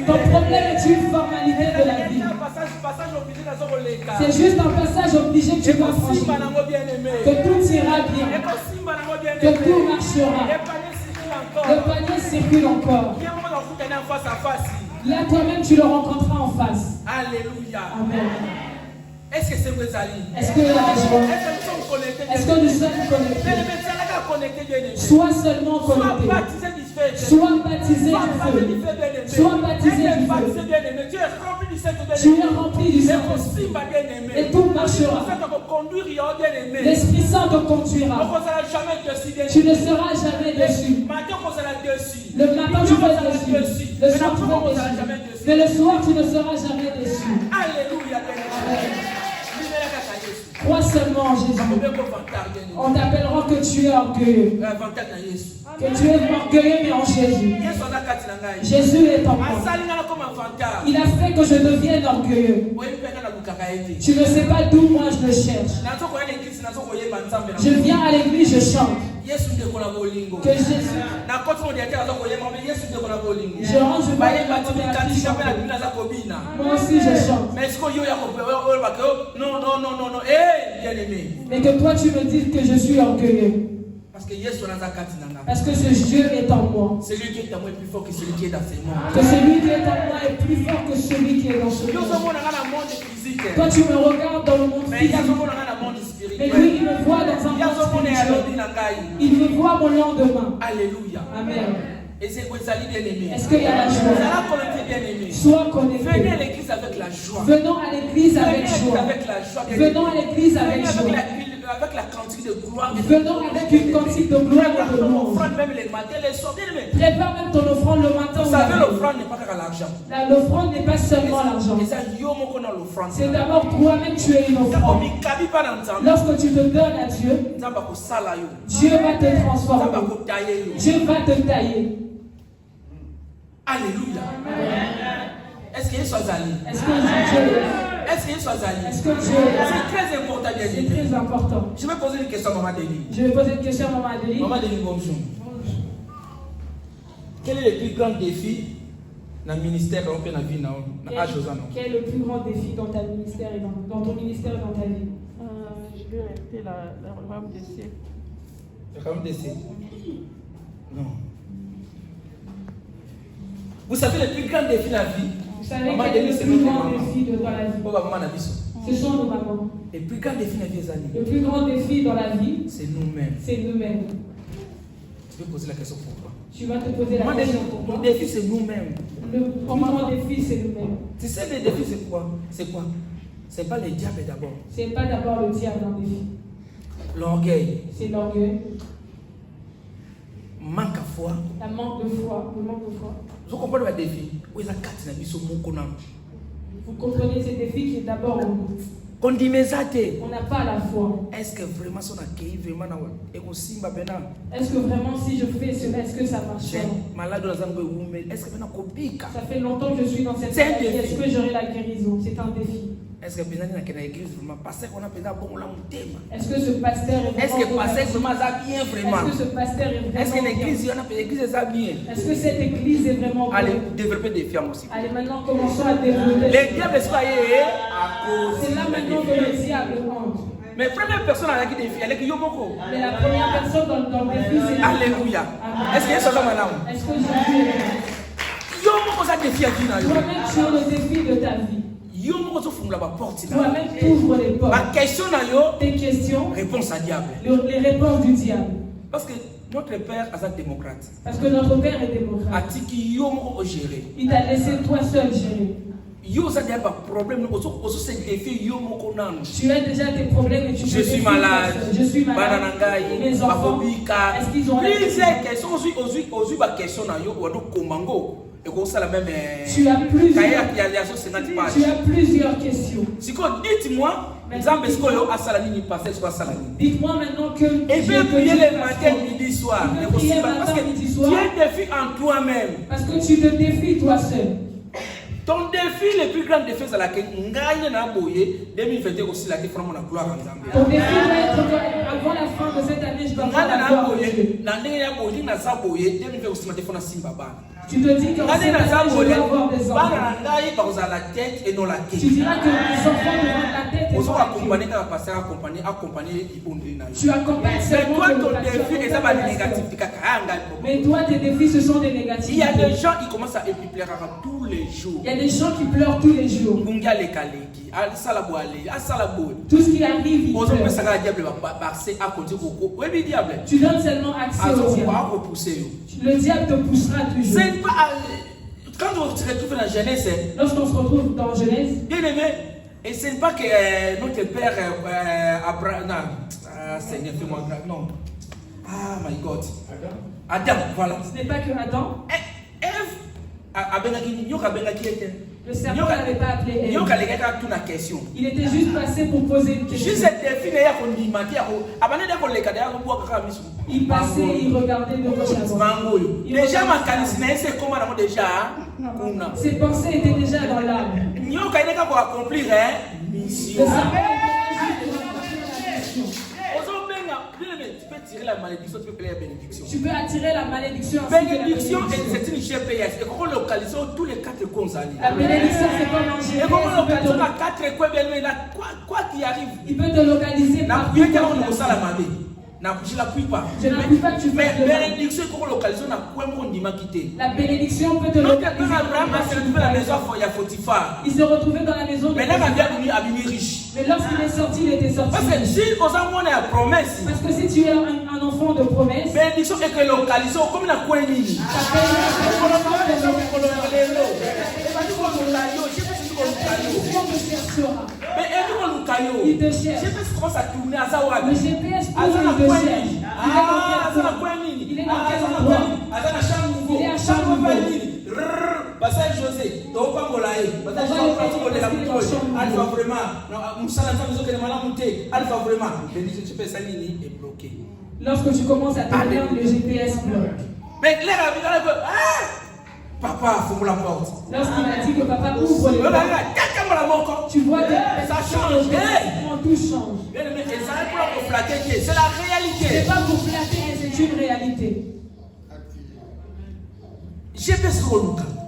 Ton problème est une formalité de la vie. C'est juste un passage obligé que tu dois franchir. Que tout ira bien. Que tout marchera. Le panier circule encore. Là toi-même tu le rencontreras en face. Alléluia. Amen. Est-ce que c'est vous allez? Est-ce que la joie? Est-ce que nous sommes connectés? Sois seulement connecté. Sois baptisé du feu. Sois baptisé du feu. Tu es rempli du Saint-Esprit. Et tout marchera. L'Esprit Saint te conduira. Tu ne seras jamais déçu. Le matin tu vas être déçu. Le soir tu vas être déçu. Mais le soir tu ne seras jamais déçu. Alléluia. Crois seulement en Jésus. On t'appellera que tu es orgueilleux. Que tu es orgueilleux mais en Jésus. Jésus est en moi. Il a fait que je devienne orgueilleux. Tu ne sais pas d'où moi je le cherche. Je viens à l'église, je chante. Que Jésus. Je rentre, je vais moi aussi je chante. Mais que toi tu me dises que je suis orgueilleux. Parce que ce Dieu est en moi. Celui qui est en moi est plus fort que celui qui est dans ses mains. Que celui qui est en moi est plus fort que celui qui est dans ce monde. Toi tu me regardes dans le monde physique. Mais lui il me voit dans un monde spirituel. Il me voit mon lendemain. Alléluia. Amen. Est-ce qu'il y a la joie? Sois connecté. Venez à l'église avec la joie. Venons à l'église avec joie. Venons à l'église avec joie. Avec la quantité de gloire. Venons avec une quantité de gloire et de louange. Même les matins, les soirs. Prépare même ton offrande le matin. Vous savez, l'offrande n'est pas que l'argent. L'offrande n'est pas seulement l'argent. C'est d'abord toi-même tu es une offrande. Lorsque tu te donnes à Dieu, Dieu va te transformer. Dieu va te tailler. Alléluia. Est-ce qu'il soit allé? Est-ce que Dieu Est-ce qu'il soit allé? Est-ce que Dieu C'est très important, bien C'est très important. Je vais poser une question à Maman Denis. Je vais poser une question à Maman Denis. Maman Denis, bonjour. Quel est le plus grand défi dans le ministère dans la vie? Quel est le plus grand défi dans ton ministère et dans ton ministère et dans ta vie? Je vais rester le royaume des cieux. Le royaume des cieux? Non. Vous savez le plus grand défi de la vie? Vous savez quel est le plus grand défi dans la vie? Ce sont nos mamans. Le plus grand défi de la vie, le plus grand défi dans la vie, c'est nous-mêmes. C'est nous-mêmes. Tu peux poser la question pourquoi? Tu vas te poser la question pourquoi? Le défi, c'est nous-mêmes. Le plus grand défi, c'est nous-mêmes. Tu sais, le défi, c'est quoi? C'est quoi? C'est pas le diable d'abord. C'est pas d'abord le diable un défi. L'orgueil. C'est l'orgueil. Manque à foi. La manque de foi. Le manque de foi. Vous comprenez le défi? Vous comprenez ce défi qui est d'abord en nous. On n'a pas la foi. Est-ce que vraiment si on accueille vraiment est-ce que vraiment si je fais cela, est-ce que ça marche? Est-ce que ça fait longtemps que je suis dans cette maladie. Est-ce que j'aurai la guérison? C'est un défi. Est-ce que est-ce que ce pasteur est est-ce que bien vraiment? Est-ce que ce pasteur est vraiment est-ce que l'église bien? Est-ce que cette église est vraiment allez développer des fiammes aussi. Allez maintenant commençons à développer. Les diables soient à cause. C'est là maintenant que le diable entre. Mais la première personne avec des filles, elle est Yomoko. Mais la première personne dans le défi, c'est alléluia. Est-ce qu'il y a ça madame? Est-ce que Jésus est là? Yomoko ça défi à vie. Toi-même tu as le défi de ta vie. Toi-même t'ouvres les portes. Tes questions. Réponse à diable. Les réponses du diable. Parce que notre père est un démocrate. Parce que notre père est démocrate. Il t'a laissé toi seul gérer. Tu as déjà tes problèmes et tu je suis malade. Je suis malade. Mes enfants. Est-ce qu'ils ont plusieurs questions? Tu as plusieurs questions. Dites-moi, dites-moi maintenant que et puis prier le matin, midi, soir. Parce que tu as un défi en toi-même. Parce que tu te défies toi seul. Ton défi, le plus grand défi, c'est laquelle Ngaïe na boye 2021 aussi la différence la gloire en Zambie. Ton défi va être avant la fin de cette année, je dois voir la gloire de Dieu. Tu te dis qu'en cette année, je dois avoir des enfants. Tu diras que les enfants devant la tête et non la queue. Tu accompagnes seulement le pasteur. Mais toi, tes défis, ce sont des négatifs. Il y a des gens qui commencent à pleurer tous les jours. Il y a des gens qui pleurent tous les jours. Tout ce qui arrive, ils pleurent. Tu donnes seulement accès au diable. Le diable te poussera toujours. Quand on se retrouve dans la Genèse, lorsqu'on se retrouve dans Genèse, bien aimé, et ce n'est pas que notre père Abraham, Seigneur, fais-moi grâce, non. Ah my God. Adam, voilà. Ce n'est pas que Adam. Ève, le serpent n'avait pas appelé Ève. Il était juste passé pour poser une question. Il passait, il regardait de gauche à droite. Ses pensées étaient déjà dans l'âme. Le serpent tirer la malédiction, tu peux payer la bénédiction. Tu peux attirer la malédiction. Bénédiction, c'est une GPS. Et comment localiser tous les 4 coins alliés. La bénédiction, c'est comme un GPS. Et comment localiser les 4 coins, quoi qui arrive. Il peut te localiser par je ne l'appuie pas. Je n'appuie pas que tu mais bénédiction, comment localiser la bénédiction peut te localiser. Abraham s'est retrouvé dans la maison de Potiphar. Il se retrouvait dans la maison de Potiphar. Mais là, il est riche. Mais lorsqu'il est sorti, il était sorti. Parce que si tu es un enfant de promesse, bénédiction est que localisé comme la Kouéni. Il te cherche. Le GPS pour il est dans quel endroit? Il est à Chambourg. Passage José, Alpha vraiment, Alpha vraiment, est bloqué. Lorsque tu commences à tourner, le GPS bloque. Mais là, papa, faut la porte. Lorsqu'il a dit que papa ouvre les portes, tu vois que ça change, tout change. C'est la réalité. C'est pas pour flatter, c'est une réalité.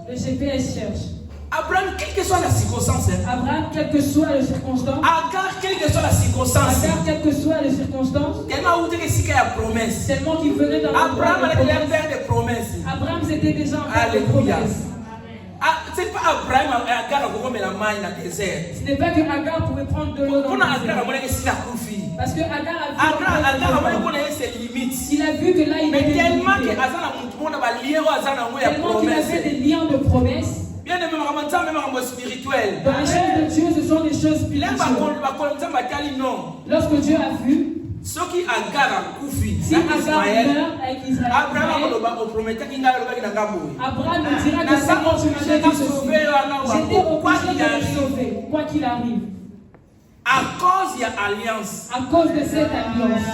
Le GPS cherche. Abraham, quelle que soit la circonstance. Abraham, quelle que soit la circonstance. Agar, quelle que soit la circonstance. Agar, quelle que soit les circonstances. Tellement qu'il venait dans Abraham était un père de promesses. Abraham, c'était déjà un père de promesses. C'est pas Abraham, Agar, comme la main dans le désert. Ce n'est pas que Agar pouvait prendre de l'eau dans le désert. Parce que Agar a vu ses limites. Il a vu que là, il était tellement limité. Tellement qu'il avait des liens de promesses. Bien aimé, même spirituel. Dans les choses de Dieu, ce sont des choses spirituelles. Lorsque Dieu a vu, si Agar meurt avec Israël, Abraham me dira que c'est moi qui m'as dit ceci. J'étais obligé de le sauver, quoi qu'il arrive. À cause de l'alliance. À cause de cette alliance.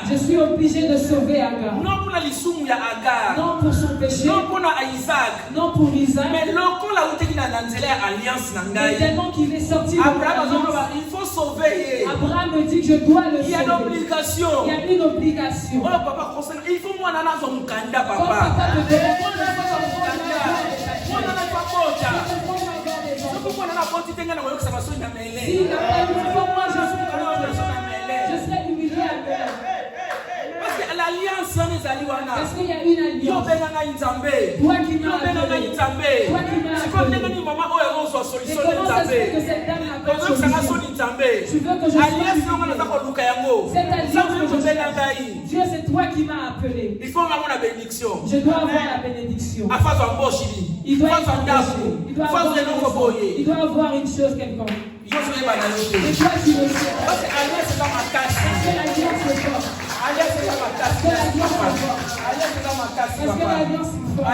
Je suis obligé de sauver Agar. Non pour Agar. Non pour son péché. Non pour Isaac. Non pour Isaac. Mais tellement qu'il est sorti de Abraham, il faut sauver. Abraham me dit que je dois le sauver. Il y a une obligation. Il y a une obligation. Oh, papa, il faut moi nana son kanda papa. Papa me dit je serai humilié à terre. Parce que l'alliance est aliwana. Parce qu'il y a une alliance. Toi qui m'as appelé. Toi qui m'as appelé. Et comment ça se fait que cette dame n'a pas de solution? Tu veux que je sois humilié? Cette alliance que je fais. Dieu, c'est toi qui m'as appelé. Il faut avoir la bénédiction. Je dois avoir la bénédiction. Il doit être engagé. Il doit avoir une chose quelconque. Et toi, tu le sais. Parce que l'alliance est fort. Parce que l'alliance est fort. Parce que l'alliance est fort.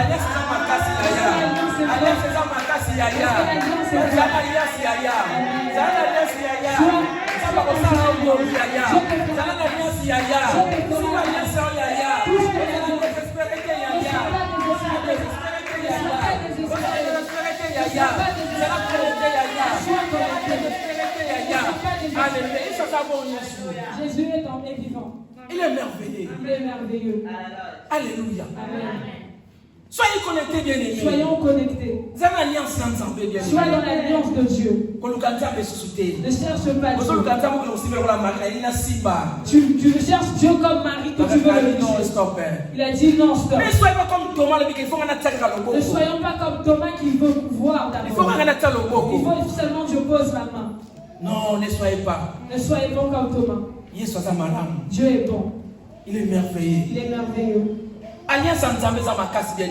Jésus est vivant. Il est merveilleux. Il est merveilleux. Alléluia. Amen. Soyez connectés, bien-aimés. Soyons connectés. Sois dans l'alliance de Dieu. Ne cherche pas Dieu. Tu cherches Dieu comme mari que tu veux le Dieu. Il a dit non, stop. Ne soyons pas comme Thomas qui veut pouvoir d'abord. Il faut seulement que je pose ma main. Non, ne soyez pas. Ne soyez pas comme Thomas. Dieu est bon. Il est merveilleux. Il est merveilleux.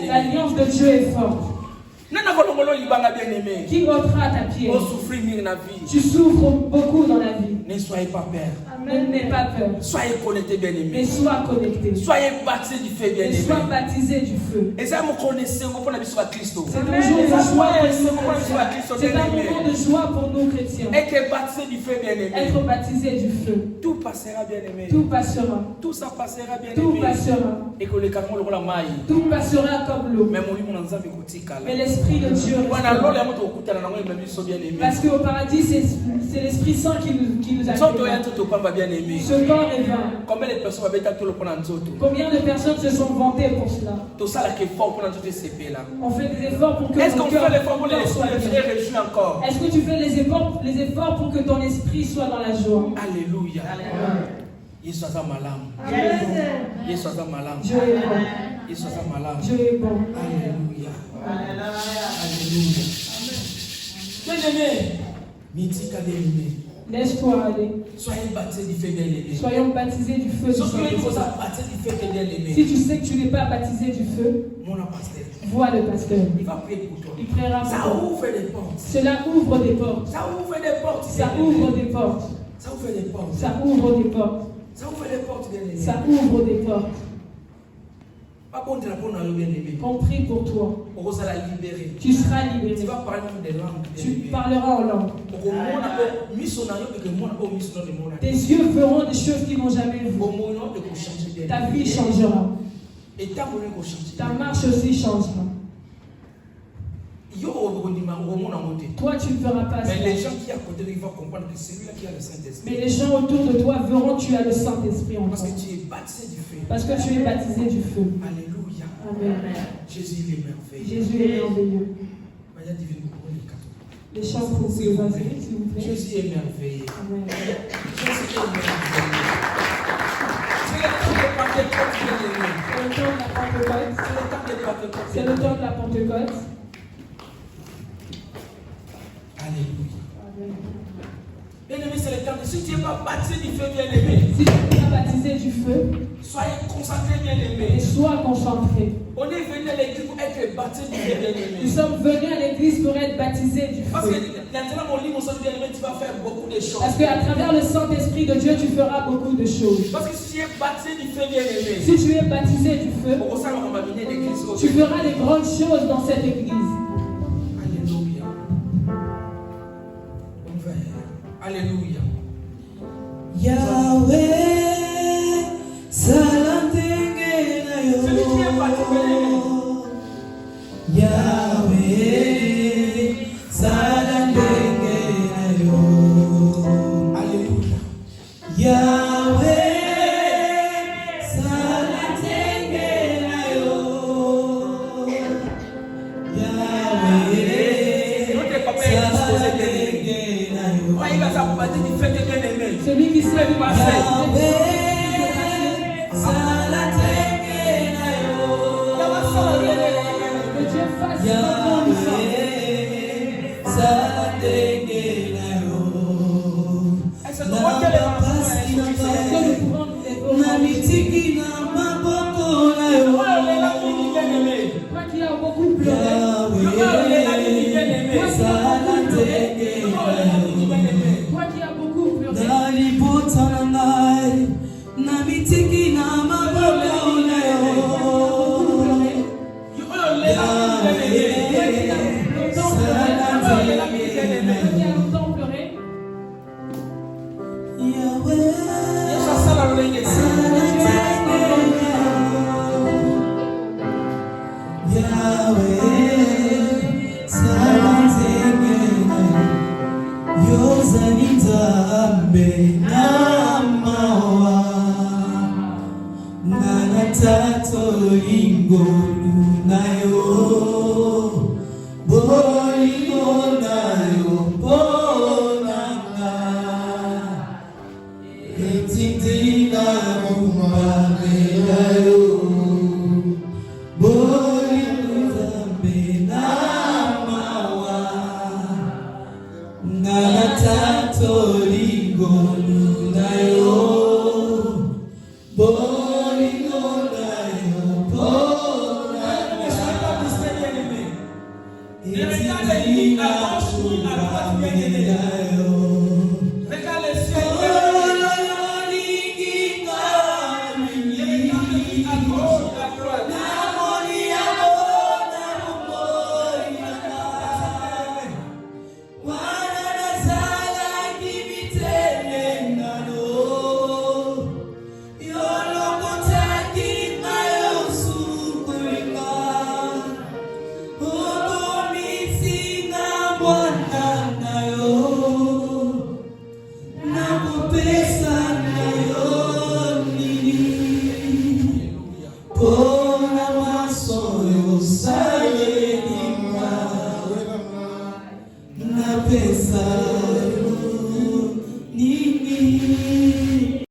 L'alliance de Dieu est forte. Qui ôtera ta pierre? Tu souffres beaucoup dans la vie. Ne soyez pas peur. N'aie pas peur. Soyez connectés, bien-aimés. Mais sois connecté. Soyez baptisés du feu, bien-aimés. Sois baptisé du feu. Et ça, vous connaissez, vous connaissez Christ. C'est un moment de joie pour nous chrétiens. Être baptisé du feu, bien-aimé. Être baptisé du feu. Tout passera, bien-aimé. Tout passera. Tout ça passera, bien-aimé. Tout passera. Et que les carmons le maille. Tout passera comme l'eau. Mais l'esprit de Dieu. Parce qu'au paradis, c'est l'Esprit Saint qui nous a fait. Ce corps est vain. Combien de personnes se sont vantées pour cela? On fait des efforts pour que est-ce qu'on fait l'effort pour les soit encore? Est-ce que tu fais les efforts pour que ton esprit soit dans la joie? Alléluia. Dieu est bon. Dieu est bon. Alléluia. Alléluia. Bien-aimé. Laisse-toi aller. Soyez baptisés du feu, bien-aimé. Soyons baptisés du feu. Si tu sais que tu n'es pas baptisé du feu, vois le pasteur. Il va prier pour toi. Il priera pour toi. Ça ouvre des portes. Cela ouvre des portes. Ça ouvre des portes. Ça ouvre des portes. Ça ouvre des portes. Ça ouvre des portes. Ça ouvre des portes, bien-aimé. Ça ouvre des portes. On prie pour toi. Tu seras libéré. Tu vas parler des langues. Tu parleras en langue. Tes yeux verront des choses qu'ils n'ont jamais vues. Ta vie changera. Ta marche aussi changera. Toi, tu ne feras pas ça. Mais les gens qui à côté de lui vont comprendre que c'est celui-là qui a le Saint-Esprit. Mais les gens autour de toi verront que tu as le Saint-Esprit en toi. Parce que tu es baptisé du feu. Parce que tu es baptisé du feu. Alléluia. Amen. Jésus est merveilleux. Jésus est merveilleux. Les chants pour vous, s'il vous plaît. Jésus est merveilleux. Amen. Jésus est merveilleux. C'est le temps de la Pentecôte. C'est le temps de la Pentecôte. Alléluia. Bien-aimé, c'est le temps de. Si tu n'es pas baptisé du feu, bien-aimé. Si tu n'es pas baptisé du feu, soyez concentrés, bien-aimé. Et sois concentré. On est venu à l'église pour être baptisé du feu, bien-aimé. Nous sommes venus à l'église pour être baptisés du feu. Parce que maintenant, mon livre, mon bien-aimé, tu vas faire beaucoup de choses. Parce qu'à travers le Saint-Esprit de Dieu, tu feras beaucoup de choses. Parce que si tu es baptisé du feu, bien-aimé. Si tu es baptisé du feu, tu feras des grandes choses dans cette église. Alléluia. Yahweh, salam tengenayo. Yahweh, salam tengenayo. Alléluia. Yahweh, salam tengenayo. Yahweh, salam tengenayo. Celui qui s'est passé. Que Dieu fasse toi qui as beaucoup pleuré. Toi qui as beaucoup pleuré. Yahweh, Pesa